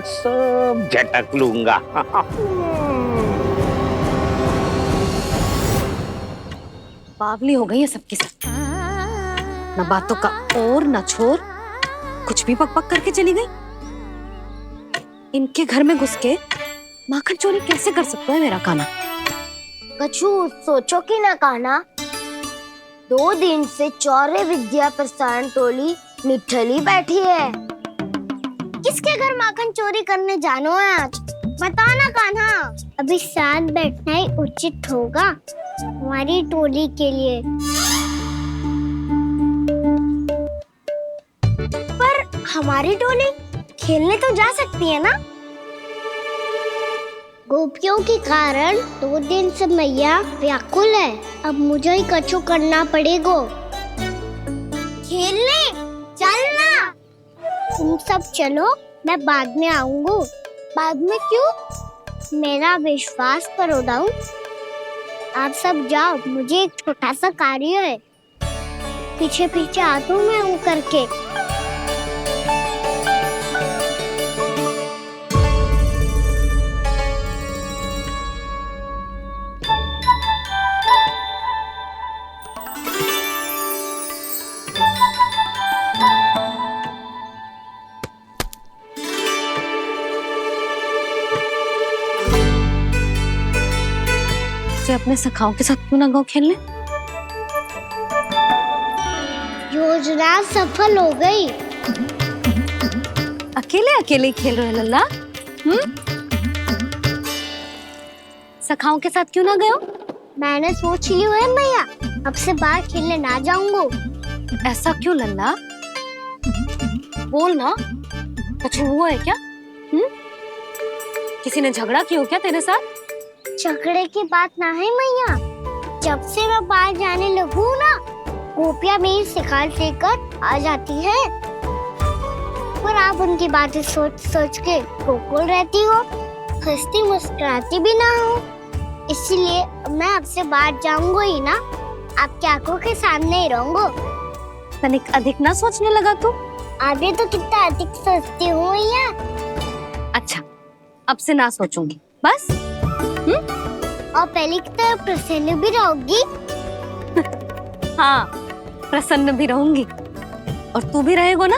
सब झटक लूंगा। बावली हो गई है सबकी सब। न बातों का और न छोर, कुछ भी बक बक करके चली गई। इनके घर में घुस के माखन चोरी कैसे कर सकता है मेरा कान्हा? कछु सोचो कि ना कान्हा, 2 दिन से चौर्य विद्या प्रसारण टोली निठली बैठी है। किसके घर माखन चोरी करने जानो है आज? बताओ ना कान्हा। अभी साथ बैठना ही उचित होगा हमारी टोली के लिए। पर हमारी टोली खेलने तो जा सकती है ना? गोपियों के कारण 2 दिन से मैया व्याकुल है। अब मुझे ही कछु करना पड़ेगा। खेलने चलना। तुम सब चलो, मैं बाद में आऊंगा। बाद में क्यों? मेरा विश्वास करो दाऊ। आप सब जाओ, मुझे एक छोटा सा कार्य है। पीछे पीछे आता हूँ मैं हूँ करके। अपने सखाओं के साथ क्यों ना गाँव खेलने? योजना सफल हो गई। अकेले अकेले खेल रहे हो लल्ला? सखाओं के साथ क्यों ना गए हो? मैंने सोच लिया है मैया, अब से बाहर खेलने ना जाऊंगा। ऐसा क्यों लल्ला? बोल ना, कुछ हुआ है क्या? किसी ने झगड़ा किया हो क्या तेरे साथ? झगड़े की बात ना है मैया, जब से मैं बाहर जाने लगू ना, गोपियां मेरी शिकायत लेकर आ जाती है, पर आप उनकी बातें सोच सोच के गोकुल रहती हो, हंसती मुस्कुराती भी ना हो। इसलिए मैं आपसे बाहर जाऊंगा ही ना, आपकी आंखों के सामने ही रहूंगा। तनिक अधिक ना सोचने लगा तू? आगे तो कितना अधिक सोचती हूँ मैया। अच्छा, अब से ना सोचूंगी बस। और पहले की तरह प्रसन्न भी रहोगी। हाँ, प्रसन्न भी रहूंगी। और तू भी रहेगो ना?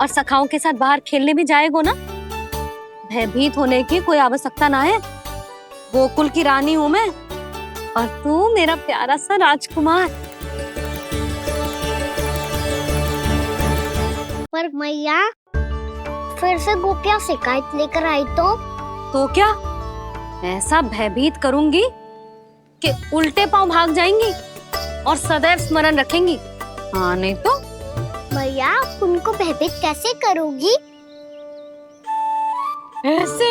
और सखाओं के साथ बाहर खेलने भी जाएगो ना? भयभीत होने की कोई आवश्यकता ना है। गोकुल की रानी हूँ मैं, और तू मेरा प्यारा सा राजकुमार। पर मैया, फिर से गोपियां शिकायत लेकर आई तो क्या? ऐसा भयभीत करूंगी कि उल्टे पांव भाग जाएंगी और सदैव स्मरण रखेंगी। हाँ नहीं तो? मैया, उनको भयभीत कैसे करोगी? ऐसे।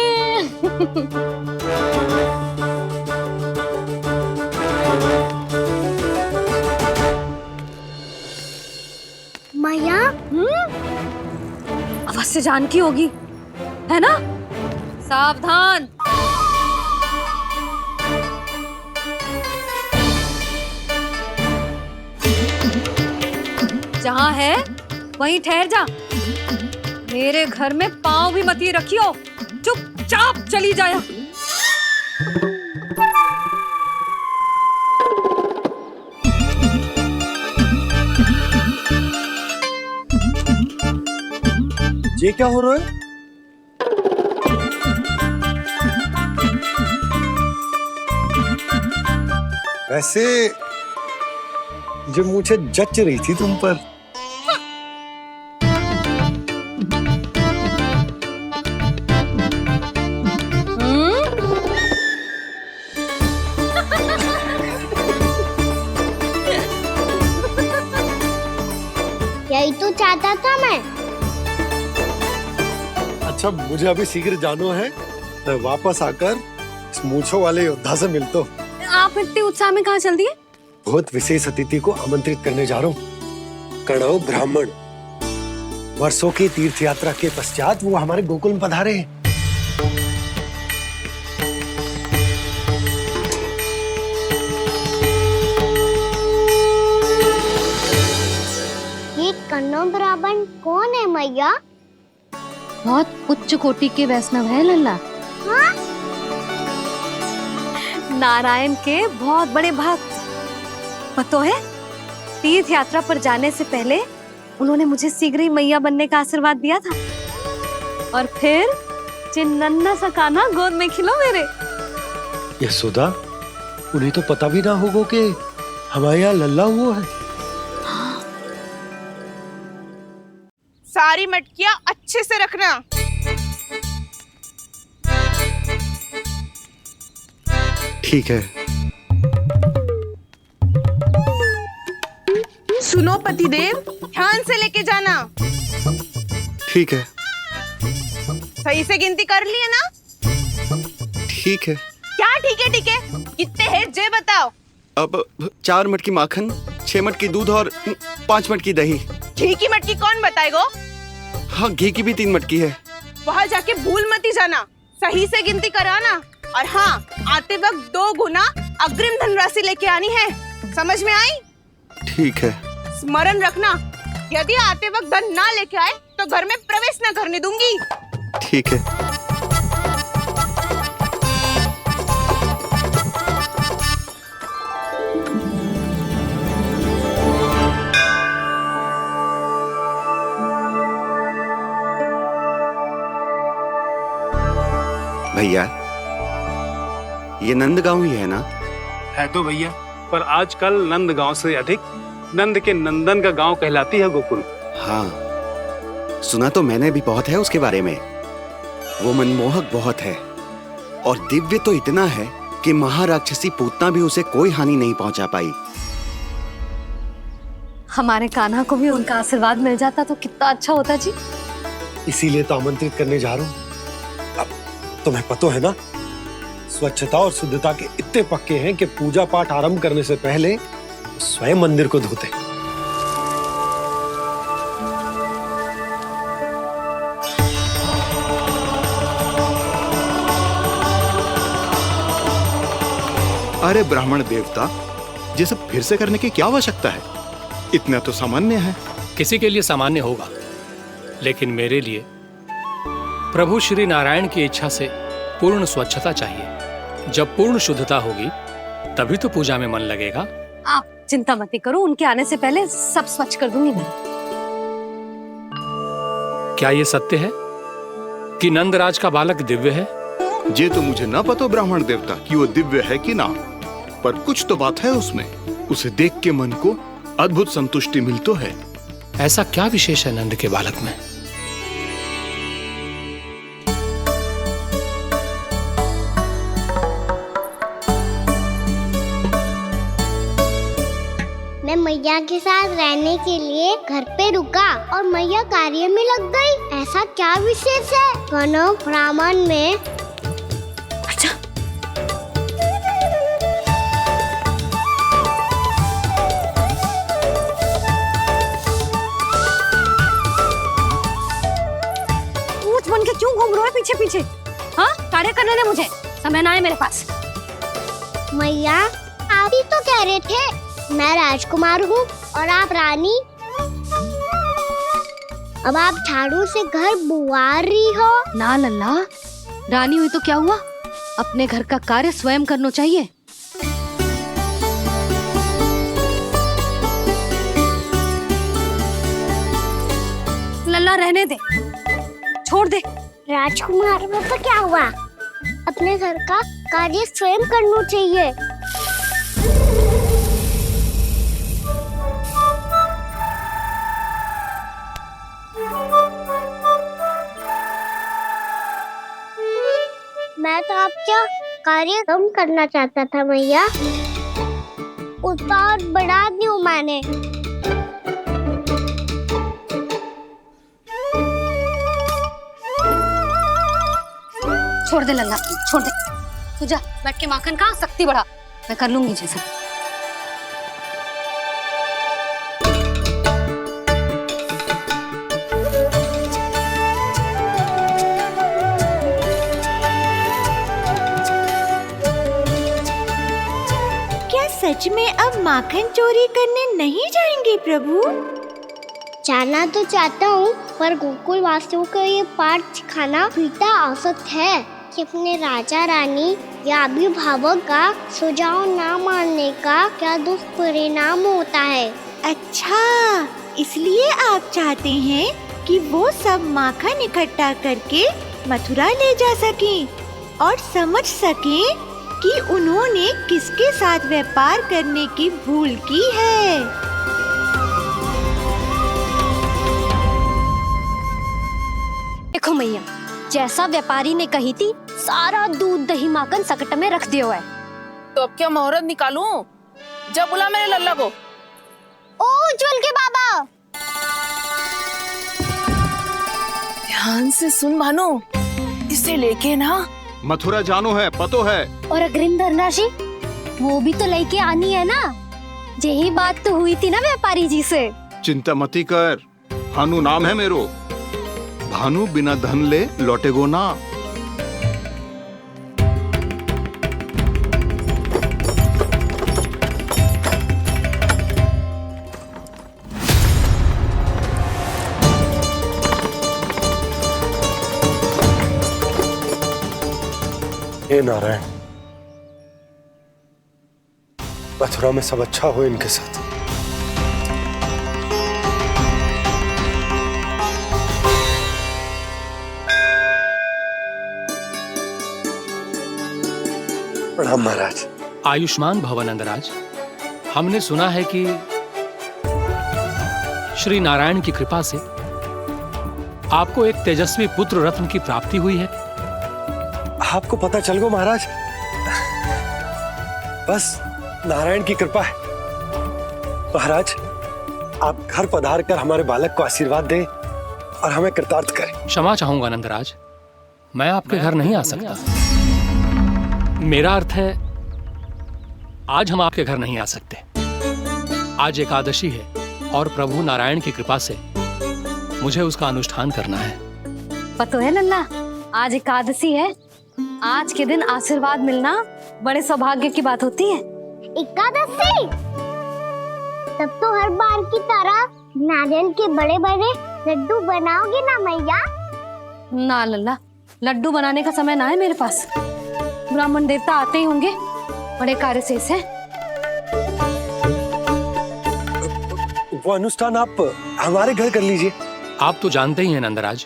मैया, अवश्य जानकी होगी, है ना? सावधान। जहाँ है वहीं ठहर जा। मेरे घर में पाँव भी मत ही रखियो, चुपचाप चली जाया। ये क्या हो रहा है? वैसे जो मुझे जच रही थी तुम पर। यही तो चाहता था मैं। अच्छा, मुझे अभी शीघ्र जाना है, मैं वापस आकर इस मूंछों वाले योद्धा से मिलता हूँ। आप इतने उत्साह में कहाँ चल दिए? बहुत विशेष अतिथि को आमंत्रित करने जा रहा हूँ, कणव ब्राह्मण। वर्षों की तीर्थ यात्रा के पश्चात वो हमारे गोकुल में पधारे हैं। ये कन्नौ ब्राह्मण कौन है मैया? बहुत उच्च कोटि के वैष्णव है लल्ला। हाँ? नारायण के बहुत बड़े भक्त। पता है, तीर्थ यात्रा पर जाने से पहले उन्होंने मुझे शीघ्र ही मैया बनने का आशीर्वाद दिया था, और फिर चिन्नन्ना सा कान्हा गोद में खिलो मेरे। यशोदा, उन्हें तो पता भी ना होगा कि हमारे यहाँ लल्ला हुआ है। सारी मटकियां अच्छे से रखना। ठीक है। सुनो पतिदेव, ध्यान से लेके जाना। ठीक है। सही से गिनती कर लिए ना? ठीक है। क्या ठीक है? ठीक है, कितने हैं जे बताओ। अब 4 मटकी माखन, 6 मटकी दूध और 5 मटकी दही। घी की मटकी कौन बताएगा? हाँ, घी की भी 3 मटकी है। वहाँ जाके भूल मत ही जाना, सही से गिनती कराना। और हाँ, आते वक्त 2 गुना अग्रिम धनराशि लेके आनी है, समझ में आई? ठीक है। स्मरण रखना, यदि आते वक्त धन ना लेके आए तो घर में प्रवेश न करने दूंगी। ठीक है। भैया, ये नंदगांव ही है ना? है तो भैया, पर आजकल नंद गांव से अधिक नंद के नंदन का गांव कहलाती है गोकुल। हाँ, सुना तो मैंने भी बहुत है उसके बारे में। वो मनमोहक बहुत है और दिव्य तो इतना है कि महाराक्षसी पूतना भी उसे कोई हानि नहीं पहुंचा पाई। हमारे कान्हा को भी उनका आशीर्वाद मिल जाता तो कितना अच्छा होता जी। इसीलिए तो आमंत्रित करने जा रहा हूँ। अब तुम्हें पता है ना, स्वच्छता और शुद्धता के इतने पक्के हैं कि पूजा पाठ आरंभ करने से पहले स्वयं मंदिर को धोते हैं। अरे ब्राह्मण देवता, ये सब फिर से करने की क्या आवश्यकता है? इतना तो सामान्य है। किसी के लिए सामान्य होगा, लेकिन मेरे लिए प्रभु श्री नारायण की इच्छा से पूर्ण स्वच्छता चाहिए। जब पूर्ण शुद्धता होगी तभी तो पूजा में मन लगेगा। आप चिंता मत करो, उनके आने से पहले सब स्वच्छ कर दूंगी मैं। क्या ये सत्य है कि नंदराज का बालक दिव्य है? ये तो मुझे ना पता ब्राह्मण देवता कि वो दिव्य है कि ना, पर कुछ तो बात है उसमें। उसे देख के मन को अद्भुत संतुष्टि मिल तो है। ऐसा क्या विशेष है नंद के बालक में? मैं मैया के साथ रहने के लिए घर पे रुका और मैया कार्य में लग गई। ऐसा क्या विशेष है कनव ब्राह्मण में? बन के क्यों घूम रहे हो पीछे पीछे? हाँ, कार्य करने दे मुझे, समय ना है मेरे पास। मैया, आप ही तो कह रहे थे मैं राजकुमार हूँ और आप रानी। अब आप झाड़ू से घर बुआर रही हो। ना लल्ला, रानी हुई तो क्या हुआ, अपने घर का कार्य स्वयं करना चाहिए। लल्ला रहने दे, छोड़ दे। राजकुमार में तो क्या हुआ, अपने घर का कार्य स्वयं करना चाहिए। मैं तो आपका कार्य कम करना चाहता था मैया, उसका और बढ़ा दूं मैंने। छोड़ दे लल्ला, छोड़ दे। तू जा बैठ के माखन खा, शक्ति बढ़ा, मैं कर लूंगी जैसा। क्या सच में अब माखन चोरी करने नहीं जाएंगे प्रभु? जाना तो चाहता हूँ, पर गोकुल वासियों को ये पाठ सिखाना पिता आवश्यक है कि अपने राजा रानी या अभिभावक का सुझाव ना मानने का क्या दुष्परिणाम होता है। अच्छा, इसलिए आप चाहते हैं कि वो सब माखन इकट्ठा करके मथुरा ले जा सकें और समझ सकें कि उन्होंने किसके साथ व्यापार करने की भूल की है। देखो मैया, जैसा व्यापारी ने कही थी, सारा दूध दही माखन सकट में रख दिया है। तो अब क्या मुहूर्त निकालूं? जब बुला मेरे लल्ला को। ओ उज्जवल के बाबा, ध्यान से सुन भानु, इसे लेके ना मथुरा जानो है, पतो है। और अग्रिम धनराशि वो भी तो लेके आनी है ना। यही बात तो हुई थी ना व्यापारी जी से। चिंता मती कर, भानु नाम है मेरो। भानु बिना धन ले लौटेगो ना। हे नारायण, मथुरा में सब अच्छा हो इनके साथ। प्रणाम महाराज। आयुष्मान भव नंदराज। हमने सुना है कि श्री नारायण की कृपा से आपको एक तेजस्वी पुत्र रत्न की प्राप्ति हुई है। आपको पता चल गो महाराज, बस नारायण की कृपा है। महाराज, आप घर पधार कर हमारे बालक को आशीर्वाद दें और हमें कृतार्थ करें। क्षमा चाहूंगा नंदराज, मैं आपके घर नहीं आ सकता। मेरा अर्थ है आज हम आपके घर नहीं आ सकते। आज एकादशी है और प्रभु नारायण की कृपा से मुझे उसका अनुष्ठान करना है। पता है लल्ला, आज एकादशी है। आज के दिन आशीर्वाद मिलना बड़े सौभाग्य की बात होती है। एकादशी, तब तो हर बार की तरह नारियल के बड़े बड़े लड्डू बनाओगे ना मैया? ना लल्ला, लड्डू बनाने का समय ना है मेरे पास। ब्राह्मण देवता आते ही होंगे, बड़े कार्य शेष हैं। वो अनुष्ठान आप हमारे घर कर लीजिए। आप तो जानते ही हैं नंदराज,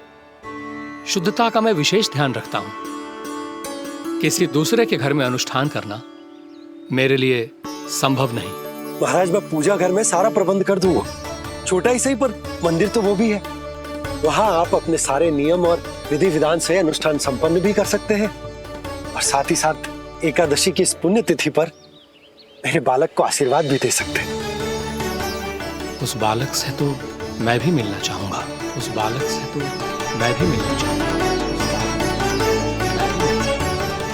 शुद्धता का मैं विशेष ध्यान रखता हूं। किसी दूसरे के घर में अनुष्ठान करना मेरे लिए संभव नहीं। महाराज, मैं पूजा घर में सारा प्रबंध कर दूंगा। छोटा ही सही, पर मंदिर तो वो भी है। वहां आप अपने सारे नियम और विधि विधान से अनुष्ठान संपन्न भी कर सकते हैं और साथ ही साथ एकादशी की इस पुण्य तिथि पर मेरे बालक को आशीर्वाद भी दे सकते हैं। उस बालक से तो मैं भी मिलना चाहूंगा। उस बालक से तो मैं भी मिलना चाहूंगा।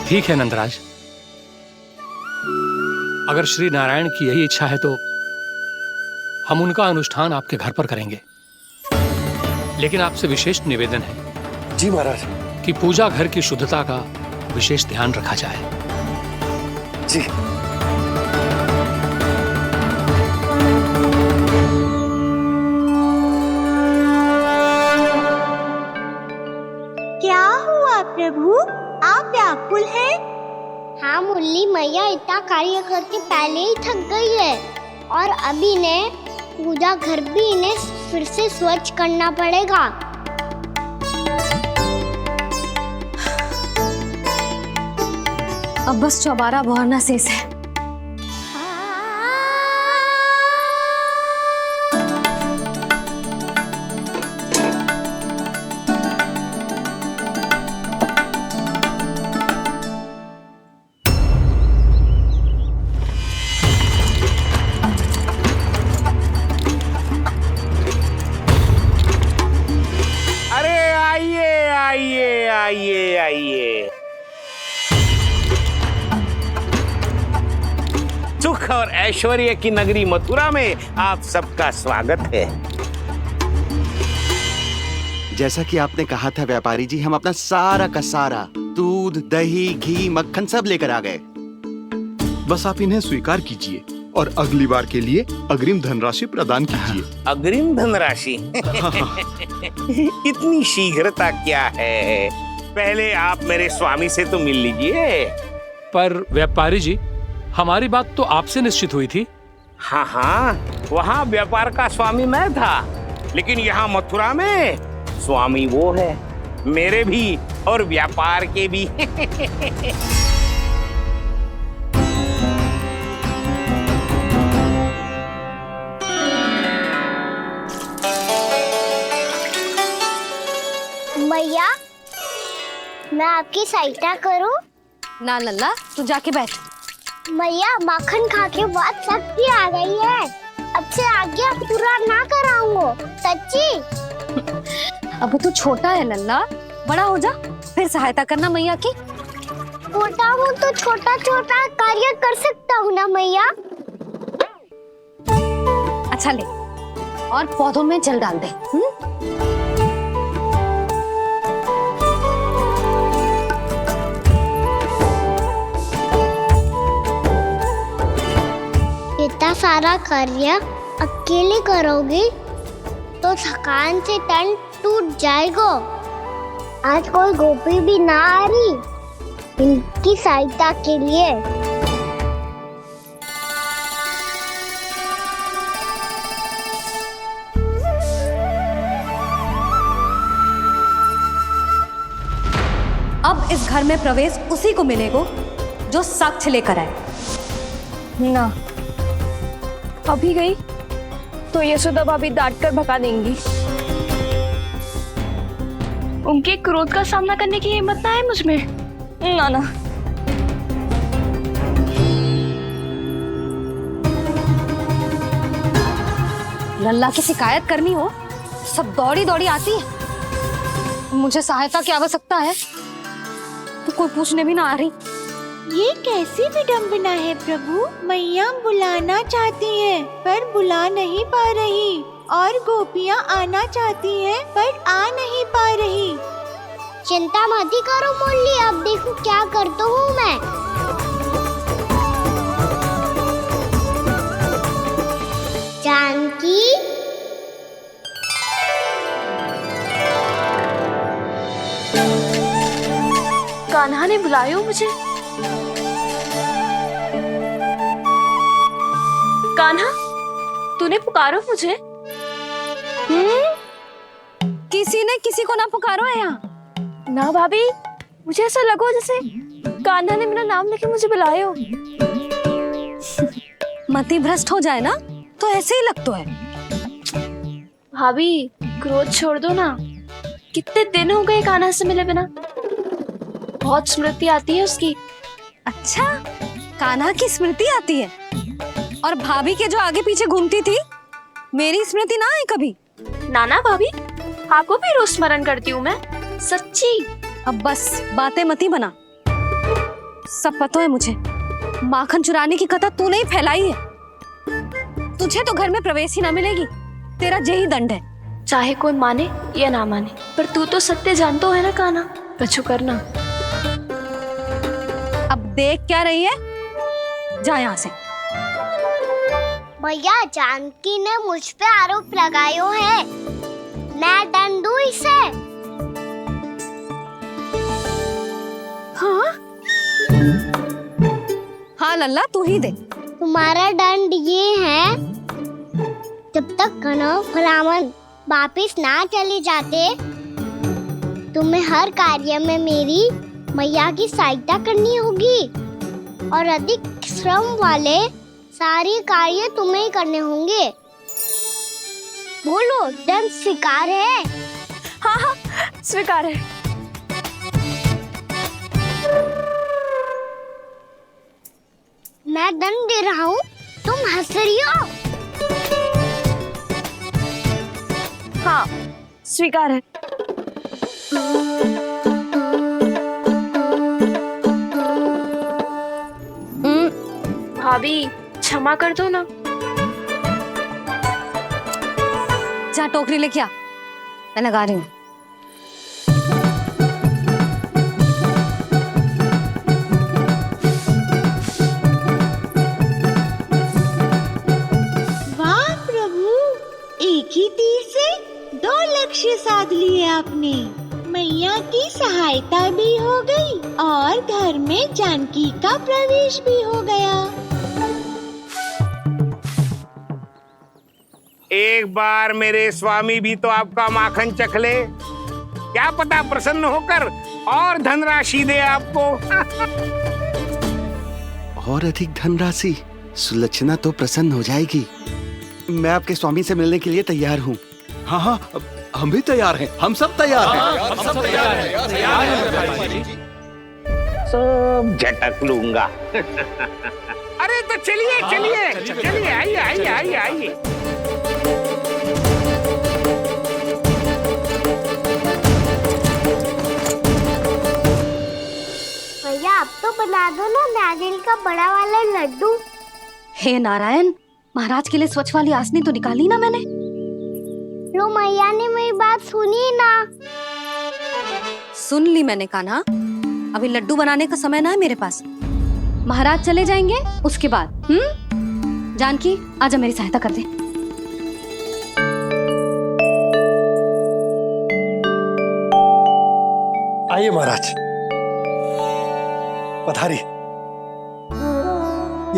ठीक है नंदराज, अगर श्री नारायण की यही इच्छा है तो हम उनका अनुष्ठान आपके घर पर करेंगे। लेकिन आपसे विशेष निवेदन है। जी महाराज। कि पूजा घर की शुद्धता का विशेष ध्यान रखा जाए। जी। क्या हुआ प्रभु, आप व्याकुल हैं? हाँ मुरली, मैया इतना कार्य करके पहले ही थक गई है और अभी इन्हें पूजा घर भी इन्हें फिर से स्वच्छ करना पड़ेगा। अब बस चौबारा बहारना शेष है। आइए। सुख और ऐश्वर्य की नगरी मथुरा में आप सबका स्वागत है। जैसा कि आपने कहा था व्यापारी जी, हम अपना सारा का सारा दूध, दही, घी, मक्खन सब लेकर आ गए। बस आप इन्हें स्वीकार कीजिए और अगली बार के लिए अग्रिम धनराशि प्रदान कीजिए। अग्रिम धनराशि? इतनी शीघ्रता क्या है? पहले आप मेरे स्वामी से तो मिल लीजिए। पर व्यापारी जी, हमारी बात तो आपसे निश्चित हुई थी। हाँ हाँ, वहाँ व्यापार का स्वामी मैं था, लेकिन यहाँ मथुरा में स्वामी वो है, मेरे भी और व्यापार के भी। मैया, मैं आपकी सहायता करूं? ना लल्ला, तू जाके बैठ। मैया, माखन खा के बहुत शक्ति आ गई है। अब से आगे पूरा ना कराऊंगा। सच्ची? अब तू छोटा है लल्ला, बड़ा हो जा फिर सहायता करना मैया की। छोटा हूँ तो छोटा छोटा कार्य कर सकता हूँ ना मैया। अच्छा ले, और पौधों में जल डाल दे। इतना सारा कार्य अकेले करोगी तो थकान से तन टूट जाएगा। आज कोई गोपी भी ना आ रही इनकी सहायता के लिए। अब इस घर में प्रवेश उसी को मिलेगा जो साक्ष्य लेकर आए। ना, अभी गई तो यशोदा भाभी डांट कर भगा देंगी। उनके क्रोध का सामना करने की हिम्मत ना है मुझ में। ना ना, लल्ला की शिकायत करनी हो सब दौड़ी दौड़ी आती है। मुझे सहायता की आवश्यकता है तो कोई पूछने भी ना आ रही। ये कैसी विडंबना है प्रभु। मैया बुलाना चाहती हैं पर बुला नहीं पा रही, और गोपियाँ आना चाहती हैं पर आ नहीं पा रही। चिंता मत करो मुरली, अब देखो क्या करता हूँ मैं। जानकी, कान्हा ने बुलाया हो मुझे। कान्हा, तूने पुकारो मुझे। किसी ने किसी को ना पुकारो है यहाँ। ना भाभी, मुझे ऐसा लगो जैसे कान्हा ने मेरा नाम लेके मुझे बुलाया हो। मति भ्रष्ट हो जाए ना तो ऐसे ही लगता है। भाभी, क्रोध छोड़ दो ना। कितने दिन हो गए कान्हा से मिले बिना। बहुत स्मृति आती है उसकी। अच्छा, कान्हा की स्मृति आती है? और भाभी के जो आगे पीछे घूमती थी, मेरी स्मृति ना है कभी? नाना भाभी, आपको भी रोज स्मरण करती हूँ मैं, सच्ची। अब बस बातें मत ही बना। सब पता है मुझे। माखन चुराने की कथा तूने ही फैलाई है। तुझे तो घर में प्रवेश ही ना मिलेगी। तेरा यही दंड है। चाहे कोई माने या ना माने, पर तू तो सत्य जानतो है ना कान्हा। कछु करना। अब देख क्या रही है, जा यहाँ से। भैया, जानकी ने मुझ पे आरोप लगायो है, मैं दंड दूं इसे। हाँ हाँ लल्ला, तू ही दे। तुम्हारा दंड ये है, जब तक कनव ब्राह्मण वापिस ना चले जाते, तुम्हें हर कार्य में मेरी मैया की सहायता करनी होगी, और अधिक श्रम वाले सारे कार्य तुम्हें ही करने होंगे। बोलो, दंड स्वीकार है? हाँ हाँ, स्वीकार है। मैं दंड दे रहा हूँ, तुम हंस रही हो? हाँ, स्वीकार है। भाभी, क्षमा कर दो ना। जा टोकरी लेके आ, मैं लगा रही हूँ। वाह प्रभु, एक ही तीर से 2 लक्ष्य साध लिए आपने। मैया की सहायता भी हो गई और घर में जानकी का प्रवेश भी हो गया। एक बार मेरे स्वामी भी तो आपका माखन चख ले, क्या पता प्रसन्न होकर और धनराशि दे आपको। और अधिक धनराशि? सुलक्षणा तो प्रसन्न हो जाएगी। मैं आपके स्वामी से मिलने के लिए तैयार हूँ। हाँ हाँ, हम भी तैयार हैं। हम सब तैयार हैं। हम सब तैयार हैं। सब झटक लूंगा। अरे तो चलिए चलिए चलिए, आइए आइए आइए आइए। भैया, आप तो बना दो ना नारियल का बड़ा वाला लड्डू। हे नारायण, महाराज के लिए स्वच्छ वाली आसनी तो निकाली ना मैंने। लो, मैया ने मेरी बात सुनी ना। सुन ली मैंने कान्हा। अभी लड्डू बनाने का समय ना है मेरे पास। महाराज चले जाएंगे उसके बाद। जानकी, आजा मेरी सहायता कर दे। आइए महाराज, पधारी।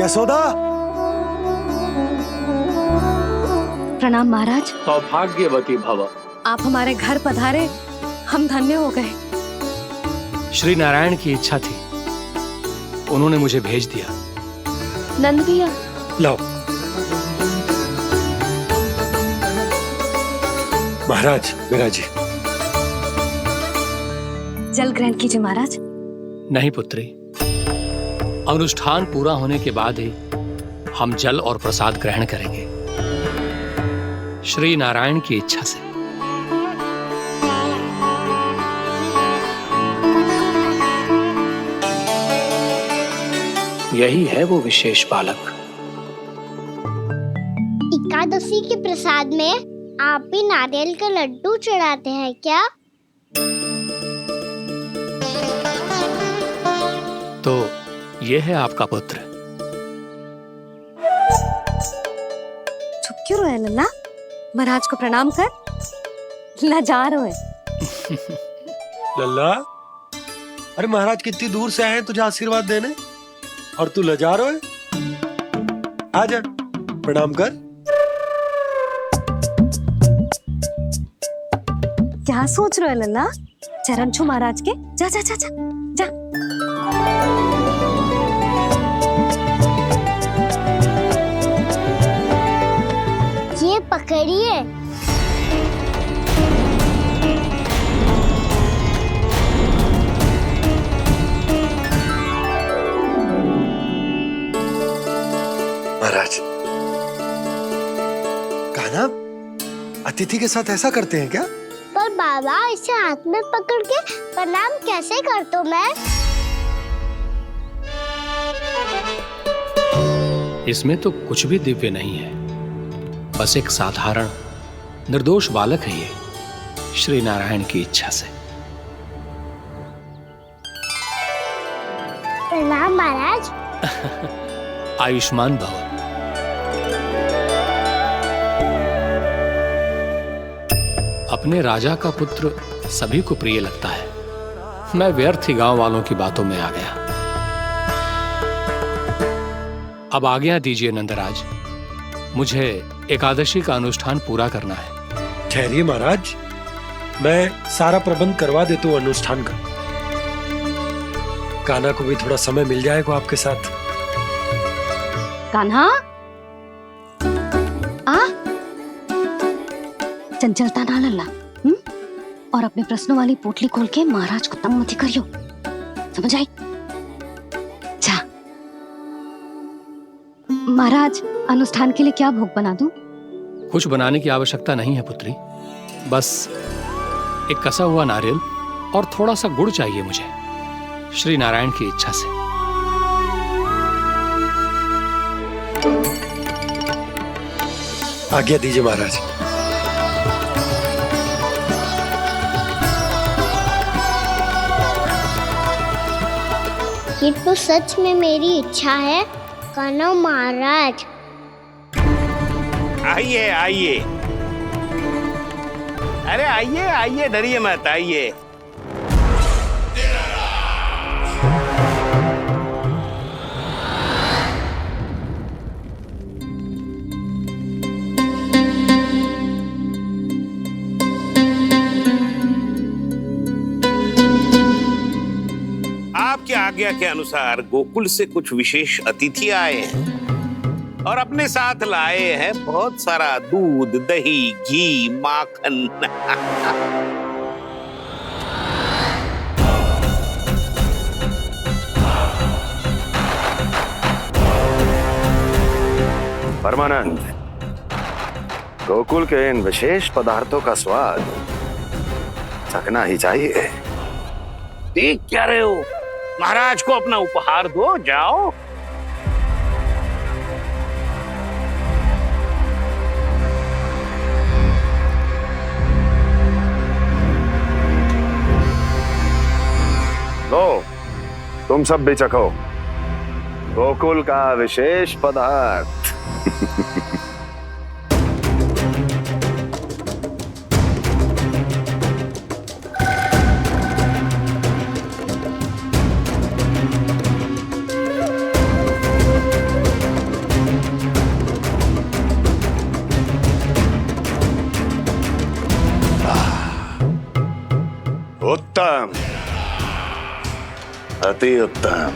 यशोदा। प्रणाम महाराज। सौभाग्यवती भव। आप हमारे घर पधारे, हम धन्य हो गए। श्री नारायण की इच्छा थी, उन्होंने मुझे भेज दिया। नंद भैया। लाओ। महाराज, मेरा जी। जल ग्रहण कीजिए महाराज। नहीं पुत्री, अनुष्ठान पूरा होने के बाद ही हम जल और प्रसाद ग्रहण करेंगे, श्री नारायण की इच्छा से। यही है वो विशेष बालक। एकादशी के प्रसाद में आप भी नारियल का लड्डू चढ़ाते हैं क्या? तो ये है आपका पुत्र। चुप क्यों रहे लल्ला? महाराज को प्रणाम कर। लजा रहे हैं। लल्ला, अरे महाराज कितनी दूर से आए हैं तुझे आशीर्वाद देने, और तू लजा रहा है? आजा, प्रणाम कर। क्या सोच रहे हो लल्ला? चरण छू महाराज के। जा जा जा जा जा। ये पकड़िए। महाराज, कान्हा, अतिथि के साथ ऐसा करते हैं क्या? पर बाबा, इसे हाथ में पकड़ के प्रणाम कैसे करता हूँ मैं? इसमें तो कुछ भी दिव्य नहीं है, बस एक साधारण निर्दोष बालक है ये, श्री नारायण की इच्छा से। प्रणाम महाराज। आयुष्मान भव। अपने राजा का पुत्र सभी को प्रिय लगता है। मैं व्यर्थ ही गांव वालों की बातों में आ गया। अब आज्ञा दीजिए नंदराज, मुझे एकादशी का अनुष्ठान पूरा करना है। ठहरिए महाराज, मैं सारा प्रबंध करवा देता हूँ अनुष्ठान का। कान्हा को भी थोड़ा समय मिल जाएगा आपके साथ। कान्हा, आ चंचलता ना लल्ला। और अपने प्रश्नों वाली पोटली खोल के महाराज को तंग मत करियो, समझ आई? जा। महाराज, अनुष्ठान के लिए क्या भोग बना दूं? कुछ बनाने की आवश्यकता नहीं है पुत्री, बस एक कसा हुआ नारियल और थोड़ा सा गुड़ चाहिए मुझे, श्री नारायण की इच्छा से। आज्ञा दीजिए महाराज। ये तो सच में मेरी इच्छा है कान्हा महाराज। आइए आइए, अरे आइए आइए, डरिए मत, आइए। आपकी आज्ञा के अनुसार गोकुल से कुछ विशेष अतिथि आए हैं और अपने साथ लाए हैं बहुत सारा दूध, दही, घी, माखन। परमानंद, गोकुल के इन विशेष पदार्थों का स्वाद चखना ही चाहिए। देख क्या रहे हो? महाराज को अपना उपहार दो, जाओ। लो, तुम सब भी चखो गोकुल का विशेष पदार्थ। उत्तम, अति उत्तम।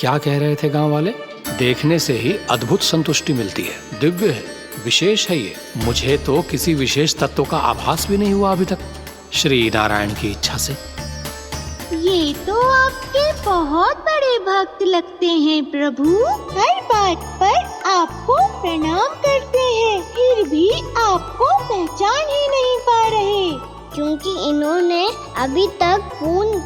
क्या कह रहे थे गांव वाले? देखने से ही अद्भुत संतुष्टि मिलती है, दिव्य है, विशेष है ये। मुझे तो किसी विशेष तत्व का आभास भी नहीं हुआ अभी तक, श्री नारायण की इच्छा से। ये तो आपके बहुत बड़े भक्त लगते हैं प्रभु। हर बात पर आपको प्रणाम करते हैं, फिर भी आपको पहचान ही नहीं पा रहे। क्योंकि इन्होंने अभी तक पूर्ण